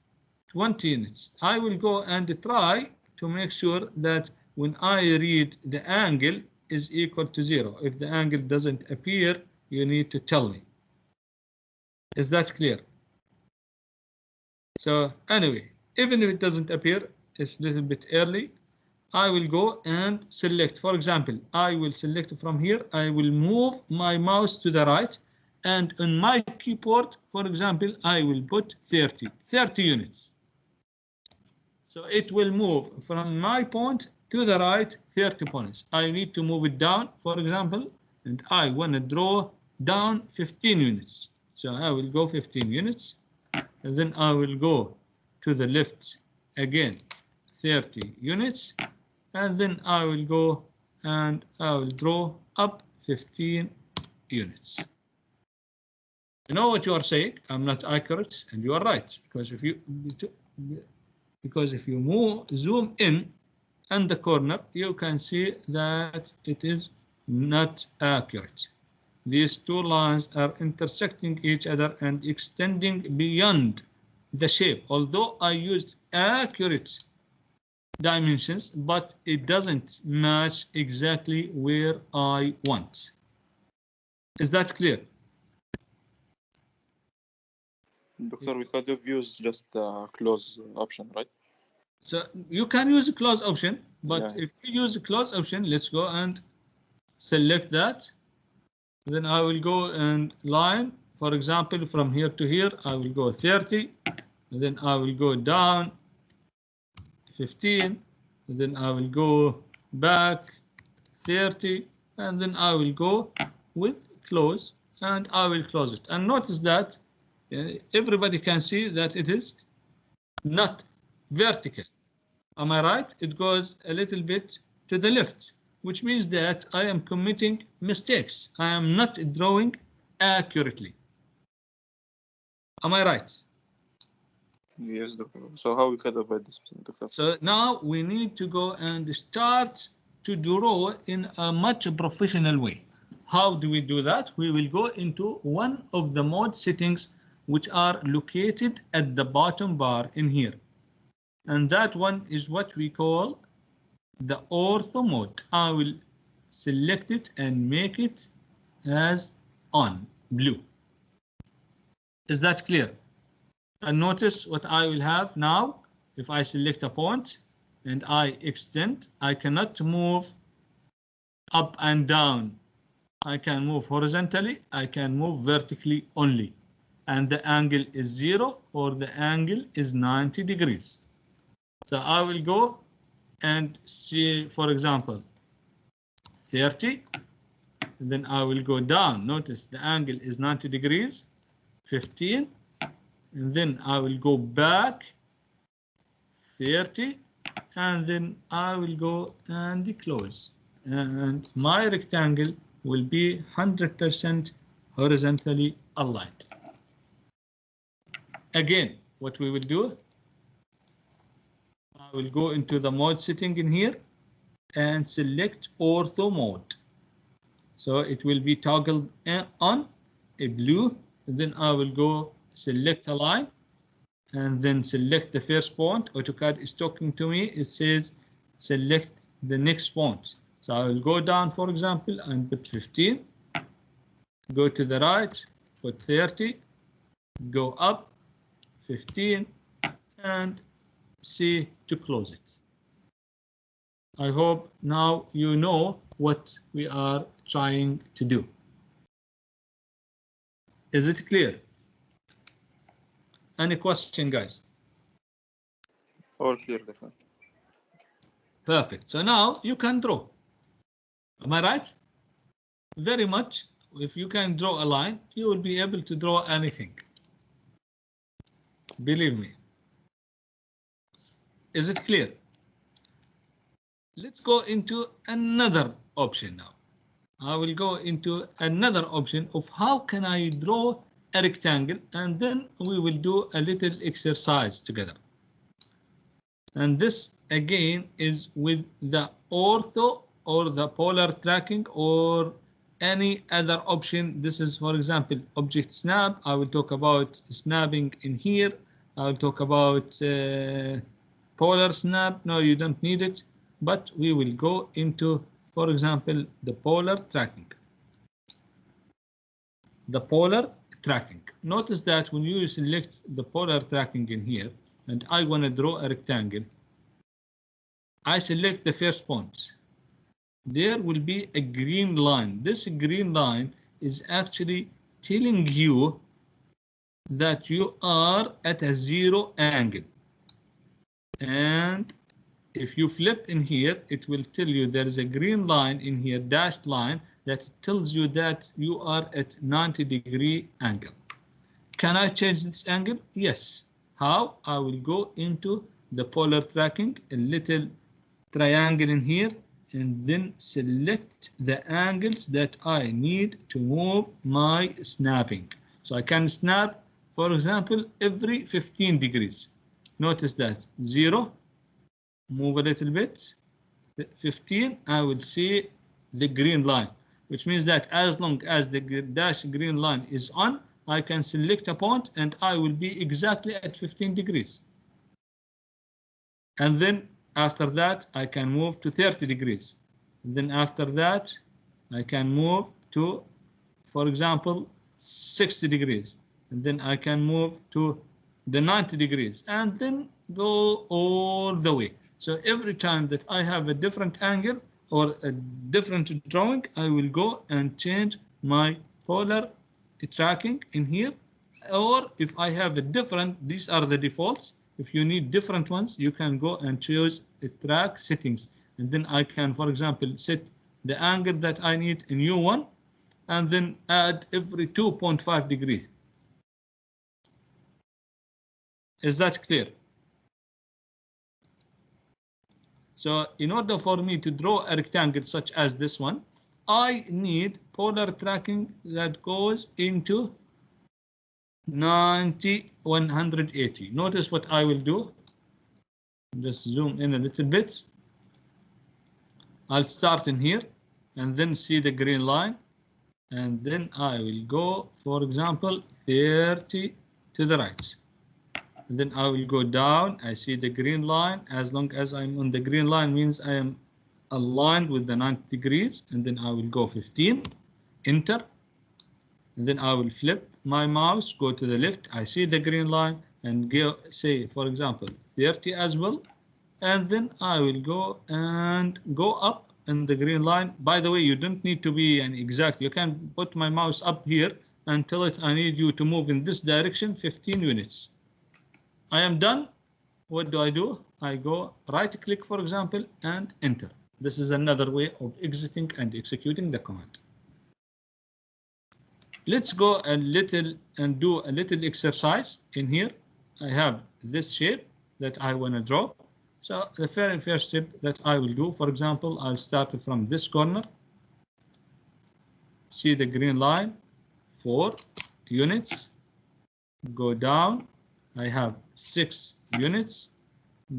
20 units. I will go and try to make sure that when I read the angle is equal to 0. If the angle doesn't appear, you need to tell me. Is that clear? So anyway, even if it doesn't appear, it's a little bit early. I will go and select, for example, I will select from here. I will move my mouse to the right, and on my keyboard, for example, I will put 30 units. So it will move from my point to the right 30 points. I need to move it down, for example, and I want to draw down 15 units. So I will go 15 units, and then I will go to the left again 30 units, and then I will go and I will draw up 15 units. You know what you are saying? I'm not accurate, and you are right, because if you zoom in, and the corner, you can see that it is not accurate. These two lines are intersecting each other and extending beyond the shape. Although I used accurate dimensions, but it doesn't match exactly where I want. Is that clear? Doctor, we could have used just the close option, right? So you can use a close option, but Yeah. if you use a close option, let's go and select that. Then I will go and line, for example, from here to here, I will go 30, and then I will go down 15, and then I will go back 30, and then I will go with close, and I will close it. And notice that everybody can see that it is not vertical. Am I right? It goes a little bit to the left, which means that I am committing mistakes. I am not drawing accurately. Am I right? Yes, Doctor. So how we could avoid this, Doctor? So now we need to go and start to draw in a much professional way. How do we do that? We will go into one of the mode settings which are located at the bottom bar in here. And that one is what we call the ortho mode. I will select it and make it as on blue. Is that clear? And notice what I will have now. If I select a point and I extend, I cannot move up and down. I can move horizontally, I can move vertically only. And the angle is 0 or the angle is 90 degrees. So I will go and see, for example, 30. Then I will go down. Notice the angle is 90 degrees, 15. And then I will go back 30. And then I will go and close. And my rectangle will be 100% horizontally aligned. Again, what we will do, I will go into the mode setting in here and select ortho mode. So it will be toggled on a blue. And then I will go select a line and then select the first point. AutoCAD is talking to me. It says select the next point. So I will go down, for example, and put 15. Go to the right, put 30. Go up 15 and see to close it. I hope now you know what we are trying to do. Is it clear? Any question, guys? All clear, Doctor. Perfect. So now you can draw. Am I right? Very much. If you can draw a line, you will be able to draw anything. Believe me. Is it clear? Let's go into another option now. I will go into another option of how can I draw a rectangle, and then we will do a little exercise together. And this again is with the ortho or the polar tracking or any other option. This is, for example, object snap. I will talk about snapping in here. I will talk about polar snap. No, you don't need it, but we will go into, for example, the polar tracking. The polar tracking. Notice that when you select the polar tracking in here, and I want to draw a rectangle, I select the first point. There will be a green line. This green line is actually telling you that you are at a 0 angle. And if you flip in here, it will tell you there is a green line in here, dashed line, that tells you that you are at 90-degree angle. Can I change this angle? Yes. How? I will go into the polar tracking, a little triangle in here, and then select the angles that I need to move my snapping. So I can snap, for example, every 15 degrees. Notice that 0, move a little bit, 15, I will see the green line, which means that as long as the dashed green line is on, I can select a point and I will be exactly at 15 degrees. And then after that, I can move to 30 degrees. And then after that, I can move to, for example, 60 degrees. And then I can move to the 90 degrees and then go all the way. So every time that I have a different angle or a different drawing, I will go and change my polar tracking in here. Or if I have a different, these are the defaults. If you need different ones, you can go and choose track settings. And then I can, for example, set the angle that I need in U1 and then add every 2.5 degrees. Is that clear? So in order for me to draw a rectangle such as this one, I need polar tracking that goes into 90, 180. Notice what I will do. Just zoom in a little bit. I'll start in here and then see the green line. And then I will go, for example, 30 to the right. And then I will go down. I see the green line. As long as I'm on the green line means I am aligned with the 90 degrees. And then I will go 15, enter. And then I will flip my mouse, go to the left. I see the green line and go, say, for example, 30 as well. And then I will go and go up in the green line. By the way, you don't need to be an exact. You can put my mouse up here and tell it I need you to move in this direction 15 units. I am done. What do? I go right click, for example, and enter. This is another way of exiting and executing the command. Let's go a little and do a little exercise in here. I have this shape that I want to draw. So the very first step that I will do, for example, I'll start from this corner. See the green line, 4 units. Go down. I have 6 units.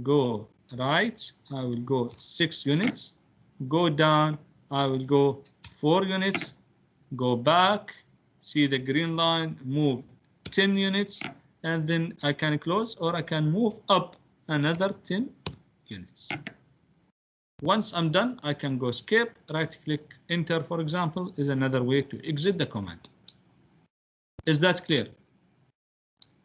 Go right. I will go 6 units. Go down. I will go 4 units. Go back. See the green line, move 10 units. And then I can close or I can move up another 10 units. Once I'm done, I can go escape, right click, enter, for example, is another way to exit the command. Is that clear?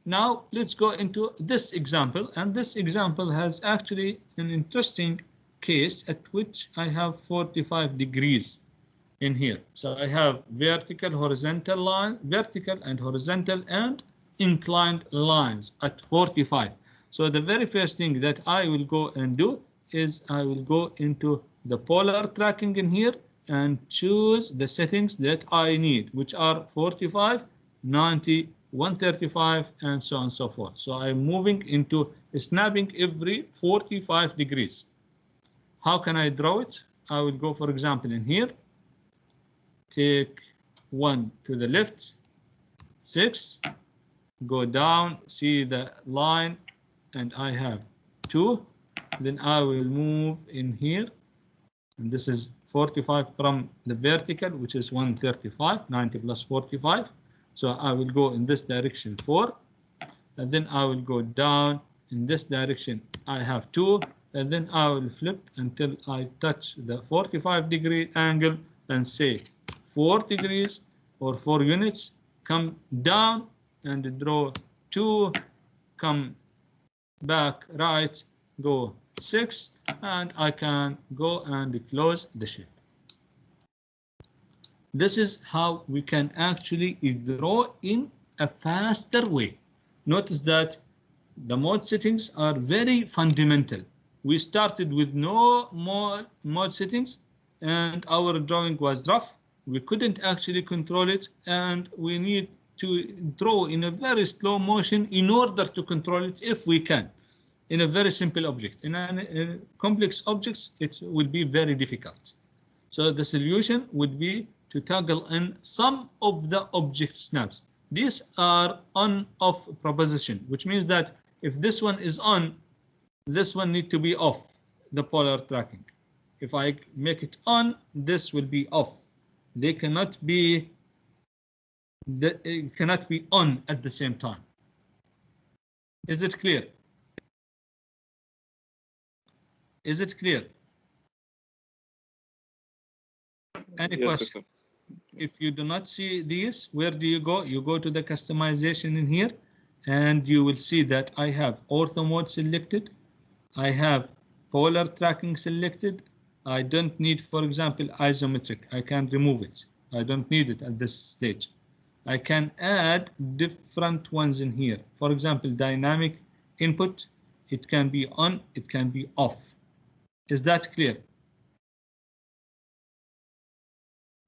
Now let's go into this example, and this example has actually an interesting case at which I have 45 degrees in here. So I have vertical, horizontal line, vertical and horizontal and inclined lines at 45. So the very first thing that I will go and do is I will go into the polar tracking in here and choose the settings that I need, which are 45, 90, 135, and so on and so forth. So I'm moving into snapping every 45 degrees. How can I draw it? I will go, for example, in here, take 1 to the left, 6, go down, see the line, and I have 2. Then I will move in here, and this is 45 from the vertical, which is 135, 90 plus 45. So I will go in this direction 4, and then I will go down in this direction. I have 2, and then I will flip until I touch the 45 degree angle and say 4 degrees or 4 units. Come down and draw 2, come back right, go 6, and I can go and close the shape. This is how we can actually draw in a faster way. Notice that the mode settings are very fundamental. We started with no more mode settings and our drawing was rough. We couldn't actually control it, and we need to draw in a very slow motion in order to control it if we can. In a very simple object. In complex objects, it will be very difficult. So the solution would be to toggle in some of the object snaps. These are on-off proposition, which means that if this one is on, this one needs to be off, the polar tracking. If I make it on, this will be off. They cannot be on at the same time. Is it clear? Is it clear? Any question? If you do not see these, where do you go? You go to the customization in here, and you will see that I have ortho mode selected. I have polar tracking selected. I don't need, for example, isometric. I can remove it. I don't need it at this stage. I can add different ones in here. For example, dynamic input. It can be on, it can be off. Is that clear?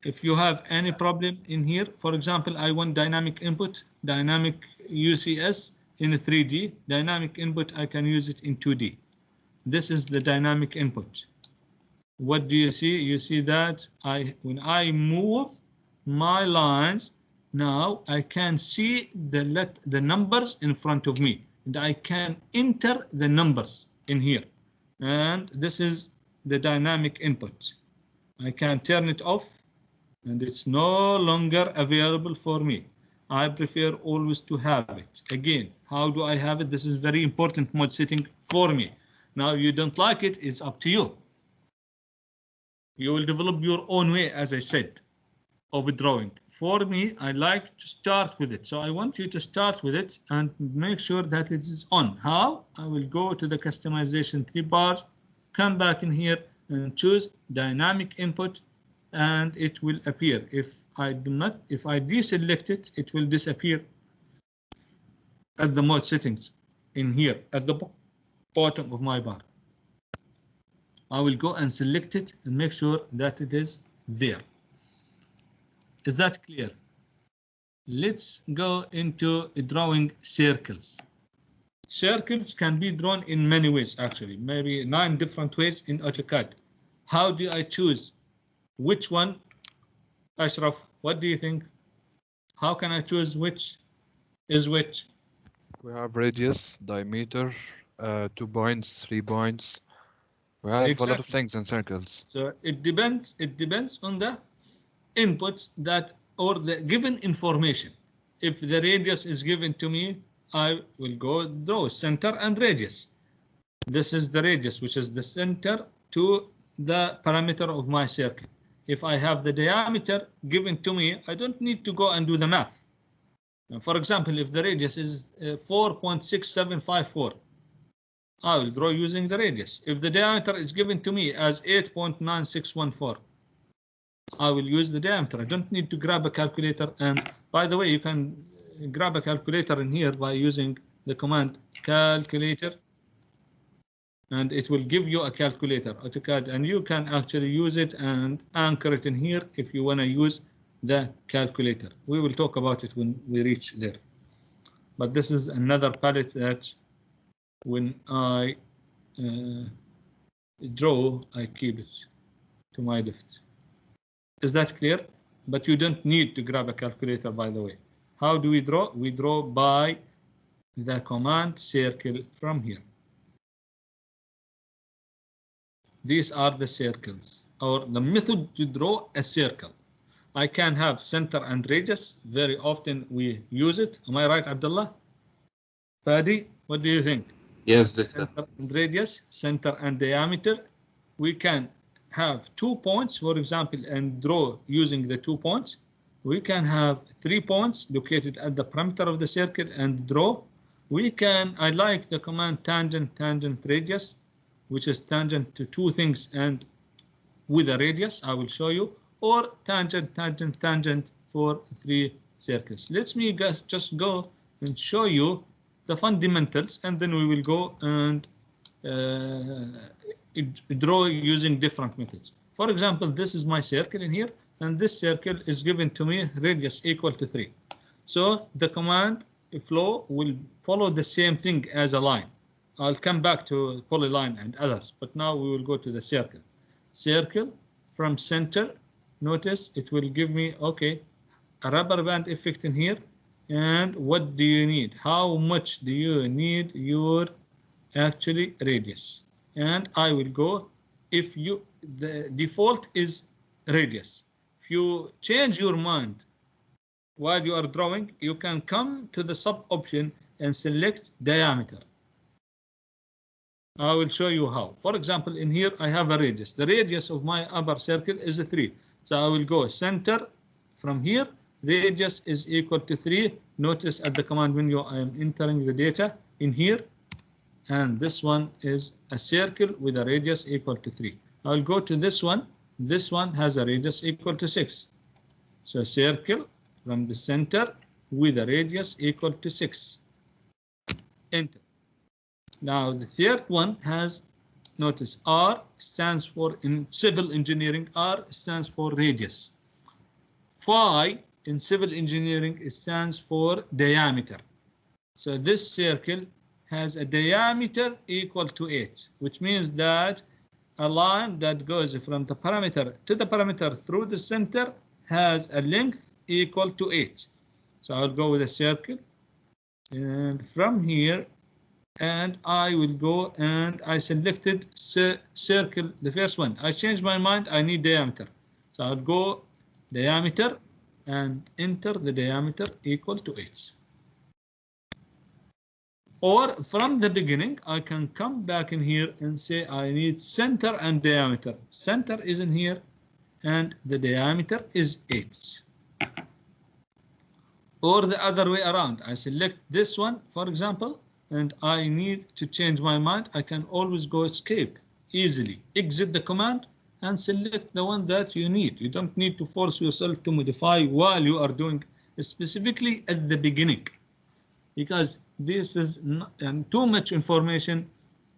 If you have any problem in here, for example, I want dynamic input, dynamic UCS in 3D, dynamic input, I can use it in 2D. This is the dynamic input. What do you see? You see that when I move my lines, now I can see the numbers in front of me, and I can enter the numbers in here. And this is the dynamic input. I can turn it off, and it's no longer available for me. I prefer always to have it. Again, how do I have it? This is very important mode setting for me. Now, you don't like it, it's up to you. You will develop your own way, as I said, of drawing. For me, I like to start with it. So I want you to start with it and make sure that it is on. How? I will go to the customization 3 bars, come back in here and choose dynamic input, and it will appear. If I deselect it, it will disappear at the mode settings in here at the bottom of my bar. I will go and select it and make sure that it is there. Is that clear? Let's go into drawing circles. Circles can be drawn in many ways, actually, maybe 9 different ways in AutoCAD. How do I choose which one? Ashraf, what do you think? How can I choose which is which? We have radius, diameter, 2 points, 3 points. We have a lot of things in circles. So it depends on the inputs that or the given information. If the radius is given to me, I will go draw center and radius. This is the radius, which is the center to the parameter of my circle. If I have the diameter given to me, I don't need to go and do the math. For example, if the radius is 4.6754, I will draw using the radius. If the diameter is given to me as 8.9614, I will use the diameter. I don't need to grab a calculator. And by the way, you can grab a calculator in here by using the command calculator, and it will give you a calculator, AutoCAD, and you can actually use it and anchor it in here if you want to use the calculator. We will talk about it when we reach there. But this is another palette that when I draw, I keep it to my left. Is that clear? But you don't need to grab a calculator, by the way. How do we draw? We draw by the command circle from here. These are the circles, or the method to draw a circle. I can have center and radius. Very often we use it. Am I right, Abdullah? Fadi, what do you think? Yes, Doctor. Center and radius, center and diameter. We can have 2 points, for example, and draw using the 2 points. We can have 3 points located at the perimeter of the circle and draw. We can, I like the command tangent, tangent, radius, which is tangent to 2 things and with a radius, I will show you, or tangent, tangent, tangent for 3 circles. Let me just go and show you the fundamentals, and then we will go and draw using different methods. For example, this is my circle in here, and this circle is given to me radius equal to 3. So the command flow will follow the same thing as a line. I'll come back to polyline and others, but now we will go to the circle. Circle from center. Notice it will give me, okay, a rubber band effect in here. And what do you need? How much do you need your actually radius? And I will go, if you, the default is radius. If you change your mind while you are drawing, you can come to the sub option and select diameter. I will show you how. For example, in here I have a radius. The radius of my upper circle is 3. So I will go center from here. Radius is equal to 3. Notice at the command menu I am entering the data in here. And this one is a circle with a radius equal to 3. I will go to this one. This one has a radius equal to 6. So circle from the center with a radius equal to 6. Enter. Now the third one has, notice R stands for, in civil engineering, R stands for radius. Phi in civil engineering, it stands for diameter. So this circle has a diameter equal to 8, which means that a line that goes from the parameter to the parameter through the center has a length equal to 8. So I'll go with a circle, and from here, and I will go and I selected circle, the first one. I changed my mind, I need diameter. So I'll go diameter and enter the diameter equal to 8. Or from the beginning, I can come back in here and say I need center and diameter. Center is in here and the diameter is 8. Or the other way around, I select this one, for example, and I need to change my mind. I can always go escape easily, exit the command and select the one that you need. You don't need to force yourself to modify while you are doing, specifically at the beginning, because this is not, too much information,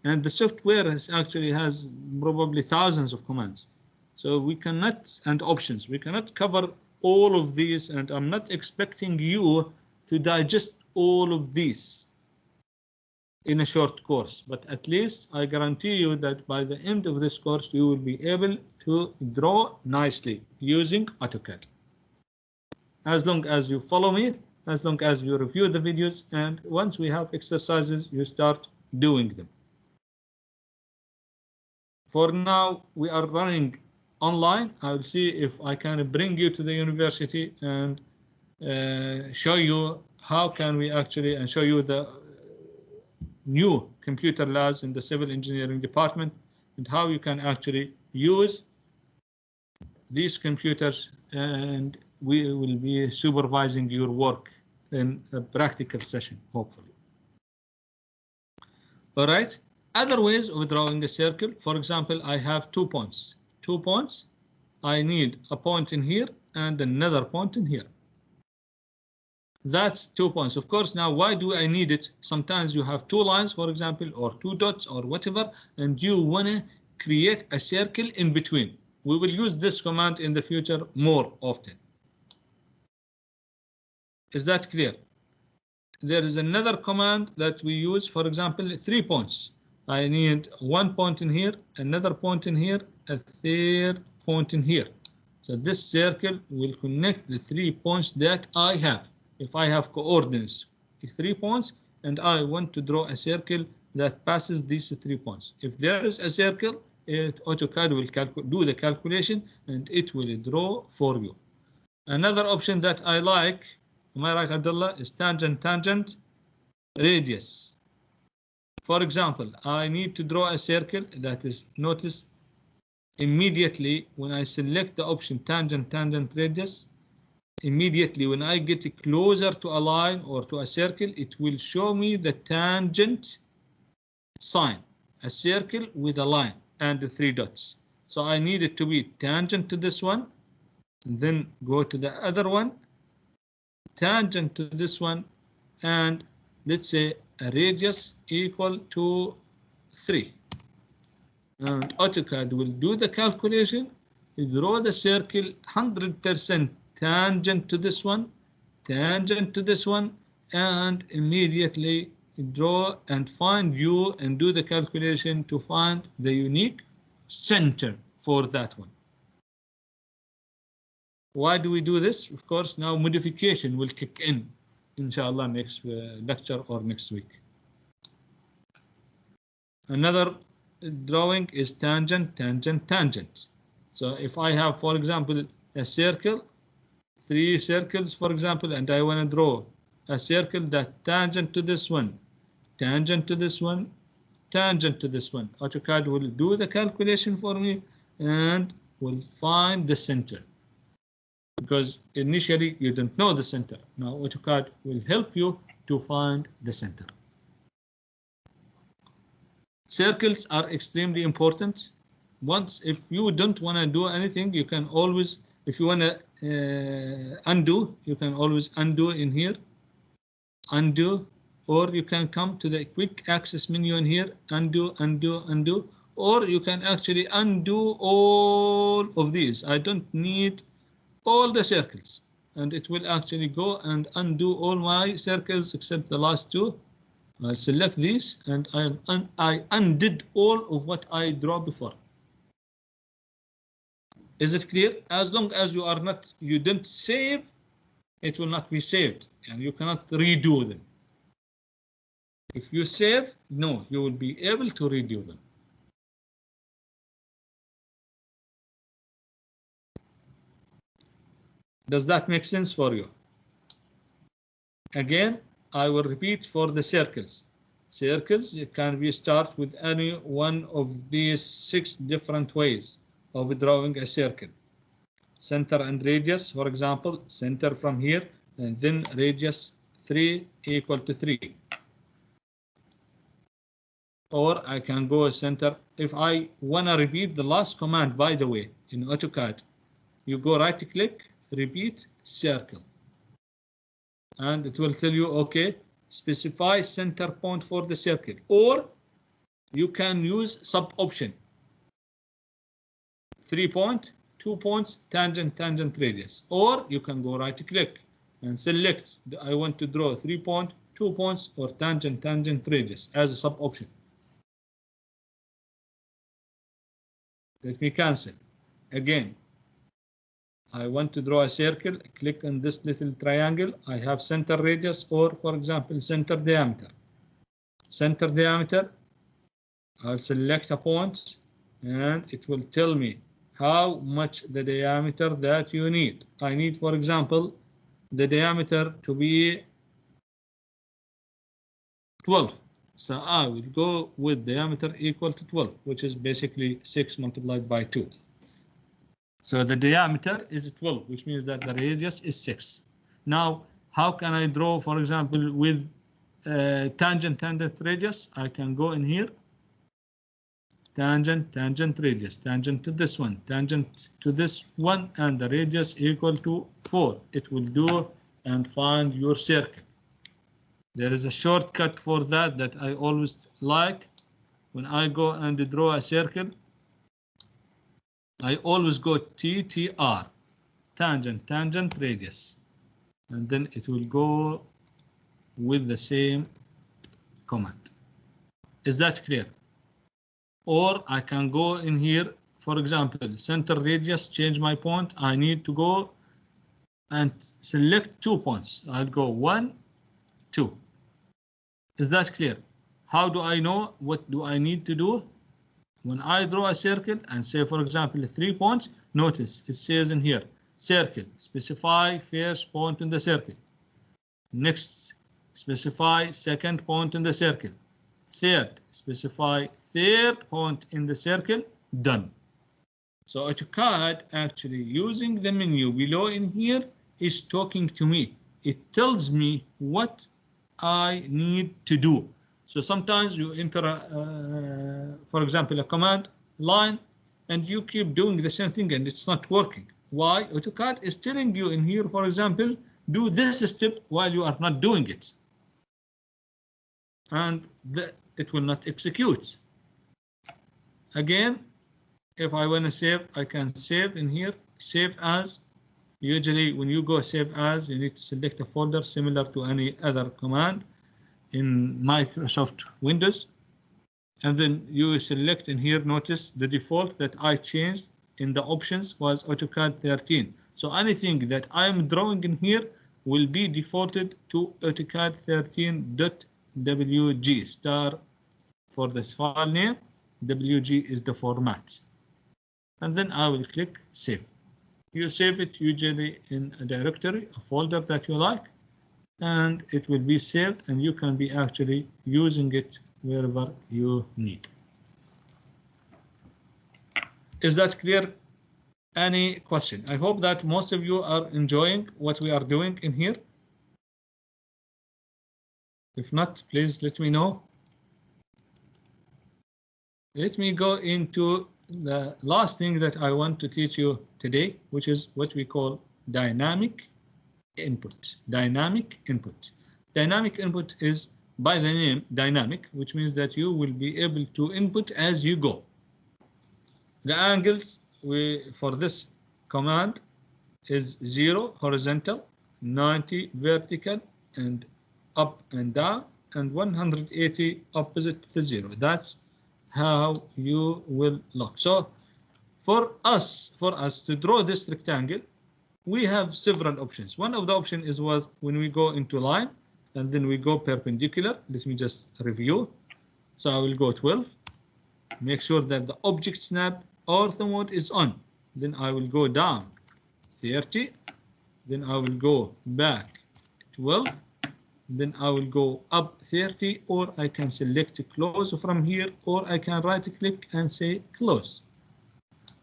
and the software actually has probably thousands of commands. So we cannot, and options, we cannot cover all of these, and I'm not expecting you to digest all of these in a short course, but at least I guarantee you that by the end of this course you will be able to draw nicely using AutoCAD. As long as you follow me, as long as you review the videos, and once we have exercises, you start doing them. For now, we are running online. I'll see if I can bring you to the university and show you how can we actually, and show you the new computer labs in the civil engineering department and how you can actually use these computers, and we will be supervising your work in a practical session, hopefully. All right, other ways of drawing a circle. For example, I have 2 points. 2 points. I need a point in here and another point in here. That's 2 points. Of course, now why do I need it? Sometimes you have 2 lines, for example, or 2 dots or whatever, and you want to create a circle in between. We will use this command in the future more often. Is that clear? There is another command that we use, for example, 3 points. I need 1 point in here, another point in here, a third point in here. So this circle will connect the 3 points that I have. If I have coordinates 3 points and I want to draw a circle that passes these 3 points. If there is a circle, AutoCAD will do the calculation and it will draw for you. Another option that I like, am I right, Abdullah, is tangent, tangent, radius. For example, I need to draw a circle that is, notice, immediately when I select the option tangent, tangent, radius, immediately when I get closer to a line or to a circle, it will show me the tangent sign, a circle with a line and the 3 dots. So I need it to be tangent to this one, and then go to the other one, tangent to this one, and let's say a radius equal to 3. And AutoCAD will do the calculation, draw the circle 100% tangent to this one, tangent to this one, and immediately draw and find you and do the calculation to find the unique center for that one. Why do we do this? Of course, now modification will kick in, inshallah, next lecture or next week. Another drawing is tangent, tangent, tangent. So if I have, for example, a circle, 3 circles, for example, and I want to draw a circle that tangent to this one, tangent to this one, tangent to this one, AutoCAD will do the calculation for me and will find the center. Because initially you don't know the center. Now AutoCAD will help you to find the center. Circles are extremely important. Once, if you don't want to do anything, you can always, if you want to undo, you can always undo in here, undo, or you can come to the quick access menu in here, undo, undo, undo, or you can actually undo all of these. I don't need all the circles, and it will actually go and undo all my circles except the last 2. I'll select these and I undid all of what I draw before. Is it clear? As long as you didn't save, it will not be saved, and you cannot redo them. If you save, no, you will be able to redo them. Does that make sense for you? Again, I will repeat for the circles. Circles, it can be start with any one of these 6 different ways of drawing a circle. Center and radius, for example, center from here, and then radius 3 equal to 3. Or I can go center. If I want to repeat the last command, by the way, in AutoCAD, you go right click, repeat circle. And it will tell you, okay, specify center point for the circle. Or you can use sub option. 3 point, 2 points, tangent, tangent, radius. Or you can go right click and select, I want to draw 3 point, 2 points, or tangent, tangent, radius as a sub option. Let me cancel. Again, I want to draw a circle, click on this little triangle. I have center radius, or for example, center diameter. Center diameter, I'll select a point and it will tell me how much the diameter that you need. I need, for example, the diameter to be 12. So I will go with diameter equal to 12, which is basically 6 multiplied by 2. So the diameter is 12, which means that the radius is 6. Now, how can I draw, for example, with tangent, tangent, radius? I can go in here, tangent, tangent, radius, tangent to this one, tangent to this one, and the radius equal to 4. It will do and find your circle. There is a shortcut for that I always like. When I go and draw a circle, I always go TTR, tangent, tangent, radius, and then it will go with the same command. Is that clear? Or I can go in here, for example, center radius, change my point. I need to go and select 2 points. I'll go 1, 2. Is that clear? How do I know what do I need to do? When I draw a circle and say, for example, 3 points, notice it says in here, circle, specify first point in the circle. Next, specify second point in the circle. Third, specify third point in the circle, done. So AutoCAD actually using the menu below in here is talking to me. It tells me what I need to do. So sometimes you enter, for example, a command line, and you keep doing the same thing and it's not working. Why? AutoCAD is telling you in here, for example, do this step while you are not doing it. And it will not execute. Again, if I want to save, I can save in here, save as. Usually when you go save as, you need to select a folder similar to any other command in Microsoft Windows. And then you select in here, notice the default that I changed in the options was AutoCAD 13. So anything that I'm drawing in here will be defaulted to AutoCAD 13.wg star for this file name WG is the format. And then I will click save. You save it usually in a directory, a folder that you like, and it will be saved, and you can be actually using it wherever you need. Is that clear? Any question? I hope that most of you are enjoying what we are doing in here. If not, please let me know. Let me go into the last thing that I want to teach you today, which is what we call dynamic input. Dynamic input. Dynamic input is by the name dynamic, which means that you will be able to input as you go. The angles for this command is 0 horizontal, 90 vertical, and up and down, and 180 opposite to 0. That's how you will look. So for us to draw this rectangle, we have several options. One of the options is when we go into line and then we go perpendicular. Let me just review. So I will go 12. Make sure that the object snap ortho mode is on. Then I will go down 30. Then I will go back 12. Then I will go up 30, or I can select close from here, or I can right click and say close.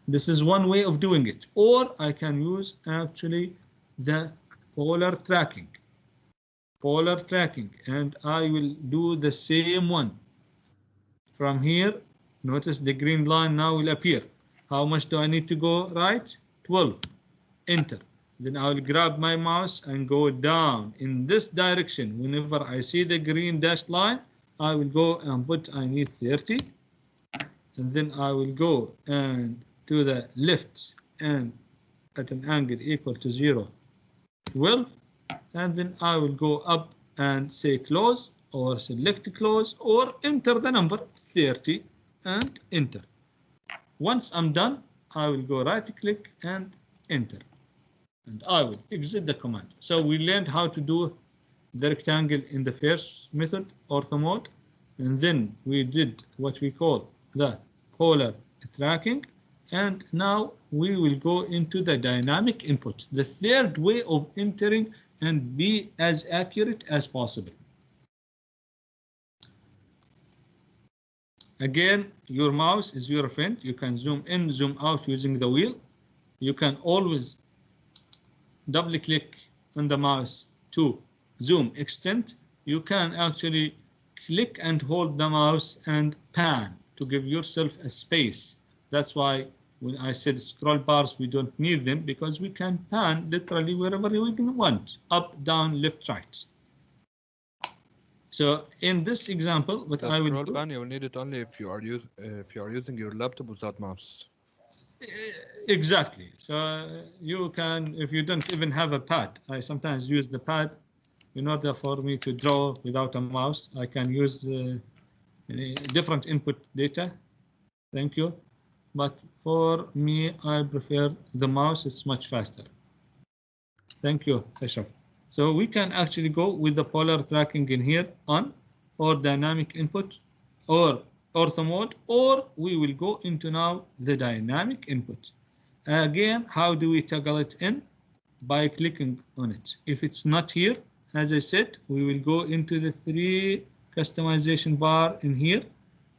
This is one way of doing it, or I can use actually the polar tracking. Polar tracking, and I will do the same one. From here, notice the green line now will appear. How much do I need to go right? 12. Enter. Then I will grab my mouse and go down in this direction. Whenever I see the green dashed line, I will go and put I need 30. And then I will go and to the left and at an angle equal to 0, 12. And then I will go up and say close, or select close, or enter the number 30 and enter. Once I'm done, I will go right click and enter. And I will exit the command. So we learned how to do the rectangle in the first method, ortho mode, and then we did what we call the polar tracking, and now we will go into the dynamic input, the third way of entering and be as accurate as possible. Again, your mouse is your friend. You can zoom in, zoom out using the wheel. You can always double click on the mouse to zoom extent. You can actually click and hold the mouse and pan to give yourself a space. That's why when I said scroll bars, we don't need them, because we can pan literally wherever we want, up, down, left, right. So in this example, what I will do, pan, you will need it only if you are using your laptop without mouse. Exactly. So you can, if you don't even have a pad, I sometimes use the pad in order for me to draw without a mouse. I can use different input data. Thank you. But for me, I prefer the mouse. It's much faster. Thank you, Ashraf. So we can actually go with the polar tracking in here on, or dynamic input, or ortho mode, or we will go into now the dynamic input. Again, how do we toggle it in? By clicking on it. If it's not here, as I said, we will go into the 3 customization bar in here,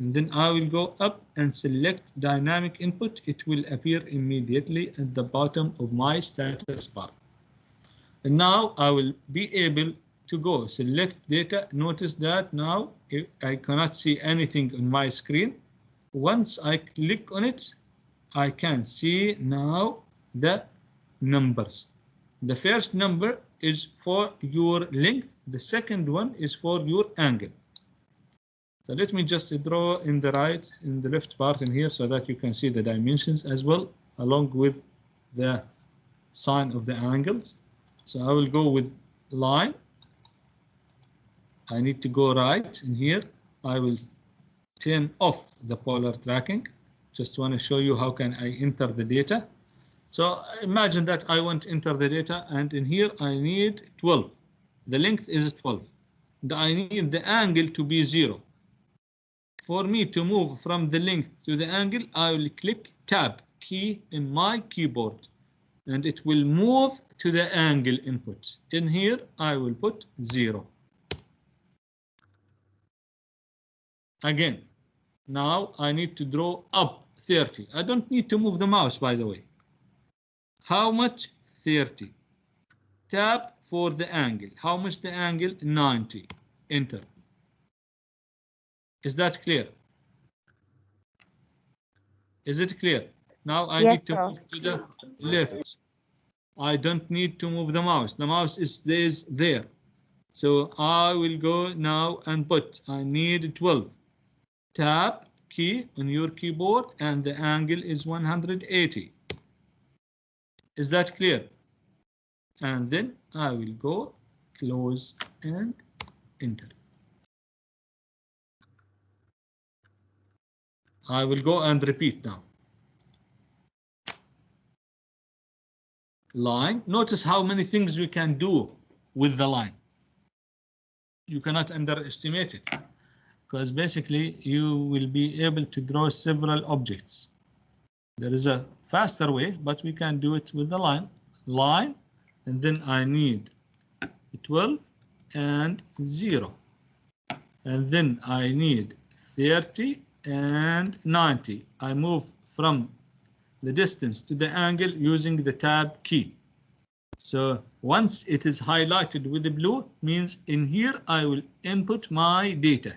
and then I will go up and select dynamic input. It will appear immediately at the bottom of my status bar. And now I will be able to go select data. Notice that now I cannot see anything on my screen. Once I click on it, I can see now the numbers. The first number is for your length. The second one is for your angle. So let me just draw in the left part in here so that you can see the dimensions as well, along with the sign of the angles. So I will go with line. I need to go right in here. I will turn off the polar tracking. Just want to show you how can I enter the data. So imagine that I want to enter the data, and in here I need 12. The length is 12. I need the angle to be 0. for me to move from the length to the angle, I will click Tab key in my keyboard, and it will move to the angle input. In here, I will put 0. Again, now I need to draw up 30. I don't need to move the mouse, by the way. How much? 30. Tab for the angle. How much the angle? 90. Enter. Is that clear? Is it clear? Now I need to move to the left. I don't need to move the mouse. The mouse stays there. So I will go now and put, I need 12. Tab key on your keyboard and the angle is 180. Is that clear? And then I will go close and enter. I will go and repeat now. Line. Notice how many things we can do with the line. You cannot underestimate it, because basically you will be able to draw several objects. There is a faster way, but we can do it with the line. Line, and then I need 12 and 0. And then I need 30 and 90. I move from the distance to the angle using the Tab key. So once it is highlighted with the blue, means in here I will input my data.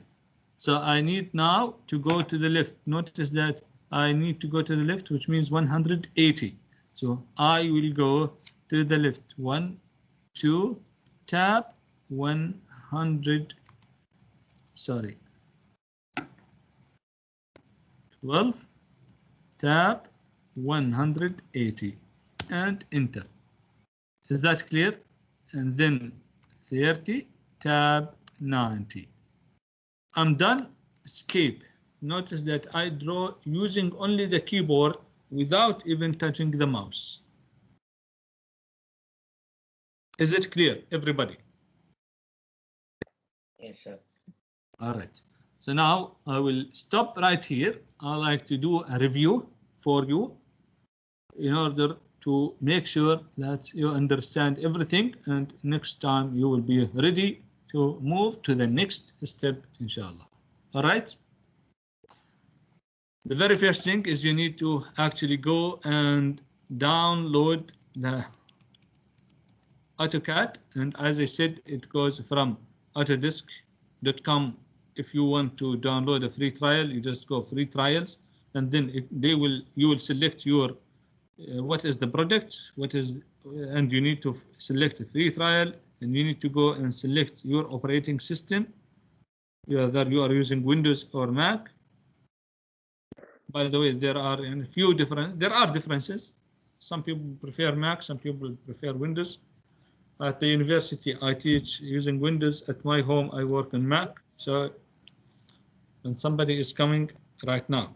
So I need now to go to the left. Notice that I need to go to the left, which means 180. So I will go to the left. 1, 2, Tab 100. Sorry. 12, Tab 180 and enter. Is that clear? And then 30, Tab 90. I'm done. Escape. Notice that I draw using only the keyboard without even touching the mouse. Is it clear, everybody? Yes, sir. All right. So now I will stop right here. I like to do a review for you in order to make sure that you understand everything, and next time you will be ready to move to the next step, inshallah. All right. The very first thing is you need to actually go and download the AutoCAD, and as I said, it goes from autodesk.com. If you want to download a free trial, you just go free trials, and then you will select your what is the product, and you need to select a free trial, and you need to go and select your operating system, whether you are using Windows or Mac. By the way, there are differences. Some people prefer Mac, some people prefer Windows. At the university, I teach using Windows. At my home, I work on Mac. So, and somebody is coming right now.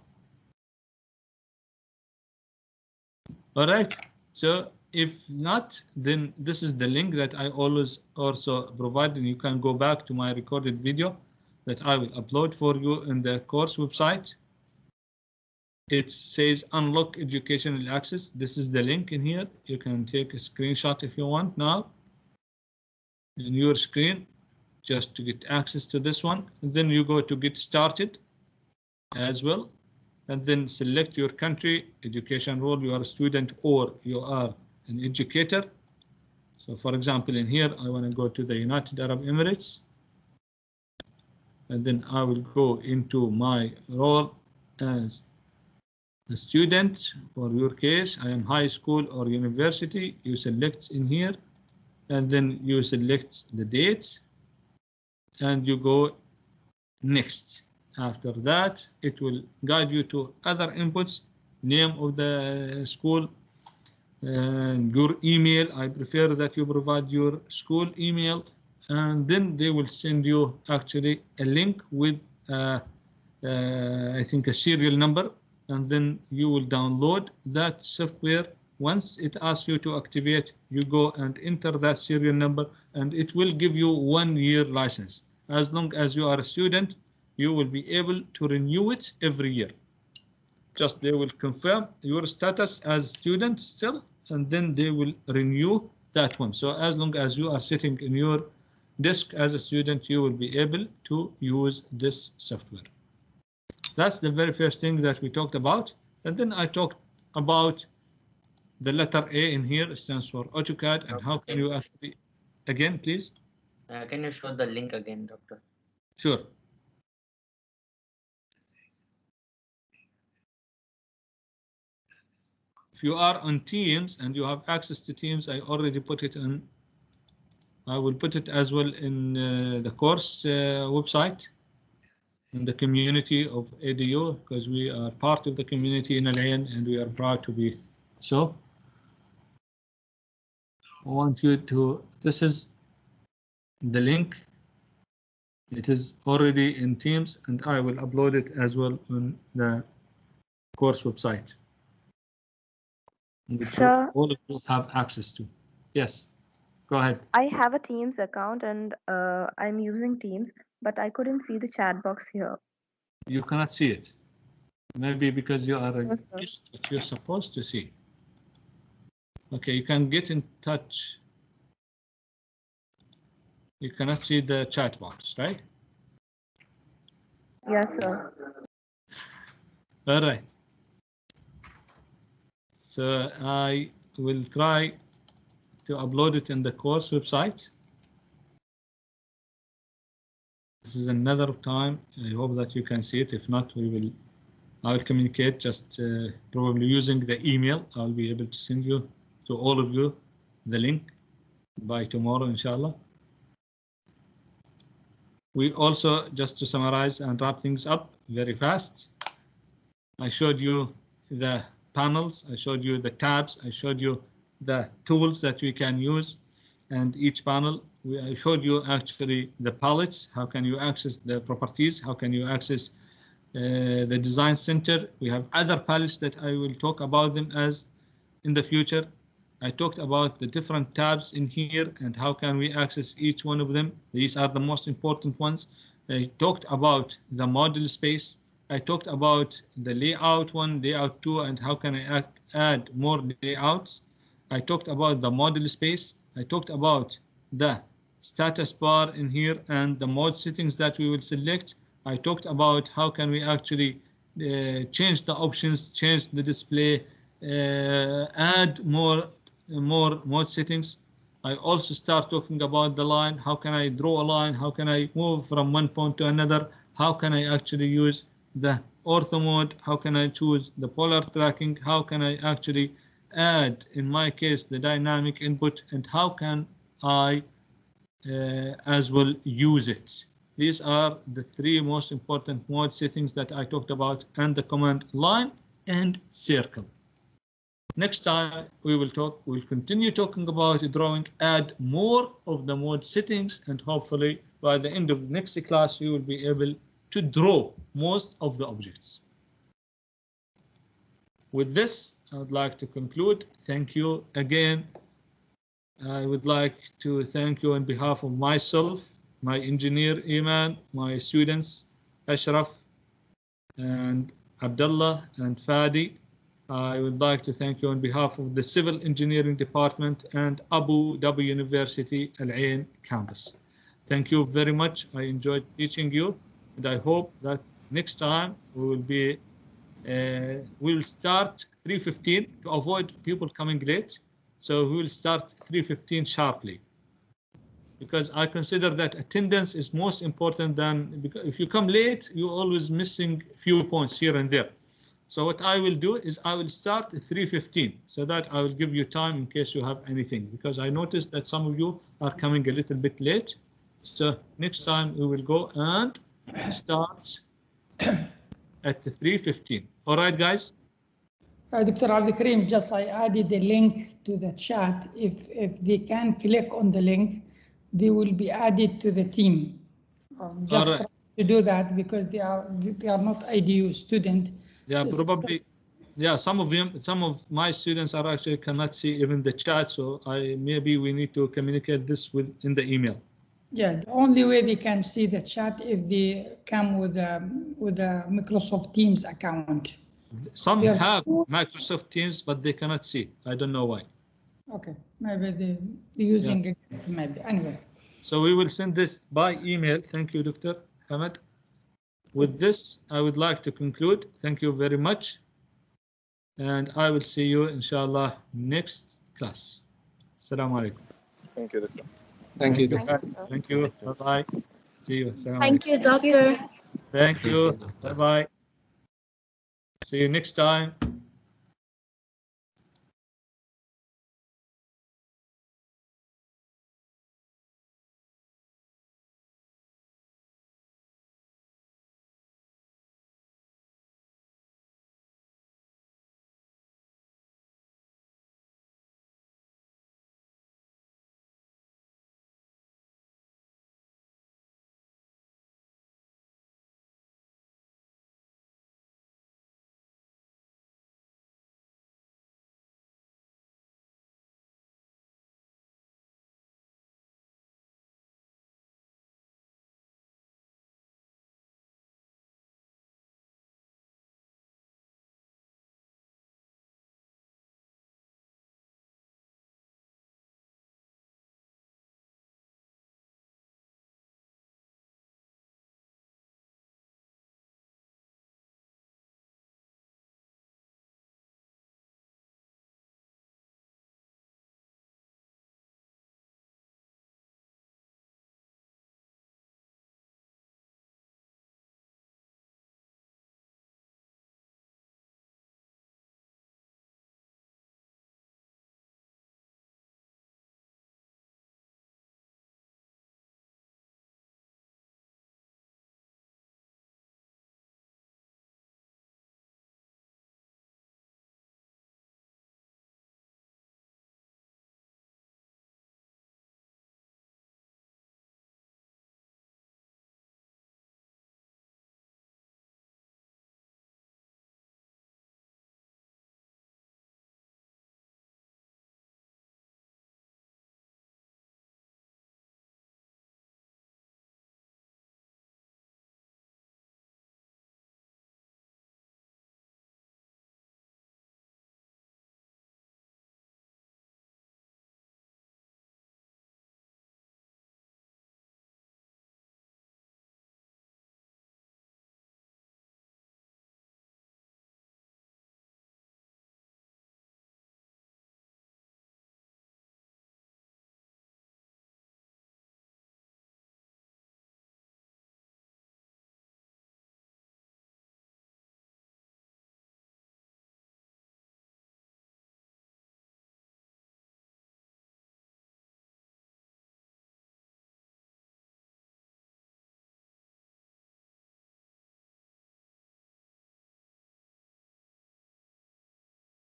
All right. So if not, then this is the link that I always also provide, and you can go back to my recorded video that I will upload for you in the course website. It says unlock educational access. This is the link in here. You can take a screenshot if you want now in your screen, just to get access to this one. And then you go to get started as well, and then select your country, education role. You are a student or you are an educator. So for example, in here, I want to go to the United Arab Emirates, and then I will go into my role as a student. For your case, I am high school or university. You select in here, and then you select the dates, and you go next. After that, it will guide you to other inputs, name of the school, and your email. I prefer that you provide your school email, and then they will send you actually a link with I think a serial number, and then you will download that software. Once it asks you to activate, you go and enter that serial number, and it will give you 1 year license. As long as you are a student, you will be able to renew it every year. Just they will confirm your status as student still, and then they will renew that one. So as long as you are sitting in your desk as a student, you will be able to use this software. That's the very first thing that we talked about. And then I talked about the letter A in here. It stands for AutoCAD, and how can you actually, again, please? Can you show the link again, Doctor? Sure. If you are on Teams and you have access to Teams, I already put it in. I will put it as well in the course website, in the community of ADU, because we are part of the community in Al Ain and we are proud to be so. I want you to, this is the link. It is already in Teams, and I will upload it as well on the course website, which all of you have access to. Yes, go ahead. I have a Teams account and I'm using Teams, but I couldn't see the chat box here. You cannot see it. Maybe because you are a guest, but you're supposed to see. Okay, you can get in touch. You cannot see the chat box, right? Yes, sir. All right. So I will try to upload it in the course website. This is another time. I hope that you can see it. If not, I'll communicate just probably using the email. I'll be able to send you to all of you the link by tomorrow, inshallah. We also, just to summarize and wrap things up very fast, I showed you the panels, I showed you the tabs, I showed you the tools that we can use, and each panel, I showed you actually the pallets, how can you access the properties, how can you access the design center. We have other pallets that I will talk about them as in the future. I talked about the different tabs in here and how can we access each one of them. These are the most important ones. I talked about the model space. I talked about the layout 1, layout 2, and how can I add more layouts. I talked about the model space. I talked about the status bar in here and the mode settings that we will select. I talked about how can we actually change the options, change the display, add more mode settings. I also start talking about the line. How can I draw a line? How can I move from one point to another? How can I actually use the ortho mode? How can I choose the polar tracking? How can I actually add, in my case, the dynamic input? And how can I as well use it? These are the 3 most important mode settings that I talked about, and the command line and circle. Next time we'll continue talking about drawing, add more of the mode settings, and hopefully by the end of next class you will be able to draw most of the objects. With this, I would like to conclude. Thank you again. I would like to thank you on behalf of myself, my engineer Iman, my students Ashraf and Abdullah and Fadi. I would like to thank you on behalf of the Civil Engineering Department and Abu Dhabi University Al Ain campus. Thank you very much. I enjoyed teaching you, and I hope that next time we'll start 3:15 to avoid people coming late. So we will start 3:15 sharply, because I consider that attendance is most important than, because if you come late, you're always missing a few points here and there. So what I will do is I will start at 3:15 so that I will give you time in case you have anything, because I noticed that some of you are coming a little bit late. So next time we will go and start at 3:15. All right, guys? Dr. Abdulkareem, just I added the link to the chat. If they can click on the link, they will be added to the team. Just try to do that because they are not IDU student. Yeah, probably. Yeah, some of my students are actually cannot see even the chat, so maybe we need to communicate this in the email. Yeah, the only way they can see the chat if they come with a Microsoft Teams account. Some Yeah. have Microsoft Teams, but they cannot see. I don't know why. Okay, maybe they're using it, maybe. Anyway. So we will send this by email. Thank you, Dr. Hamad. With this, I would like to conclude. Thank you very much. And I will see you, inshallah, next class. Assalamu alaikum. Thank you, Doctor. Thank you, Doctor. Thank you. Bye-bye. See you. Assalamu Thank alaikum. you, doctor. Thank you. Bye-bye. See you next time.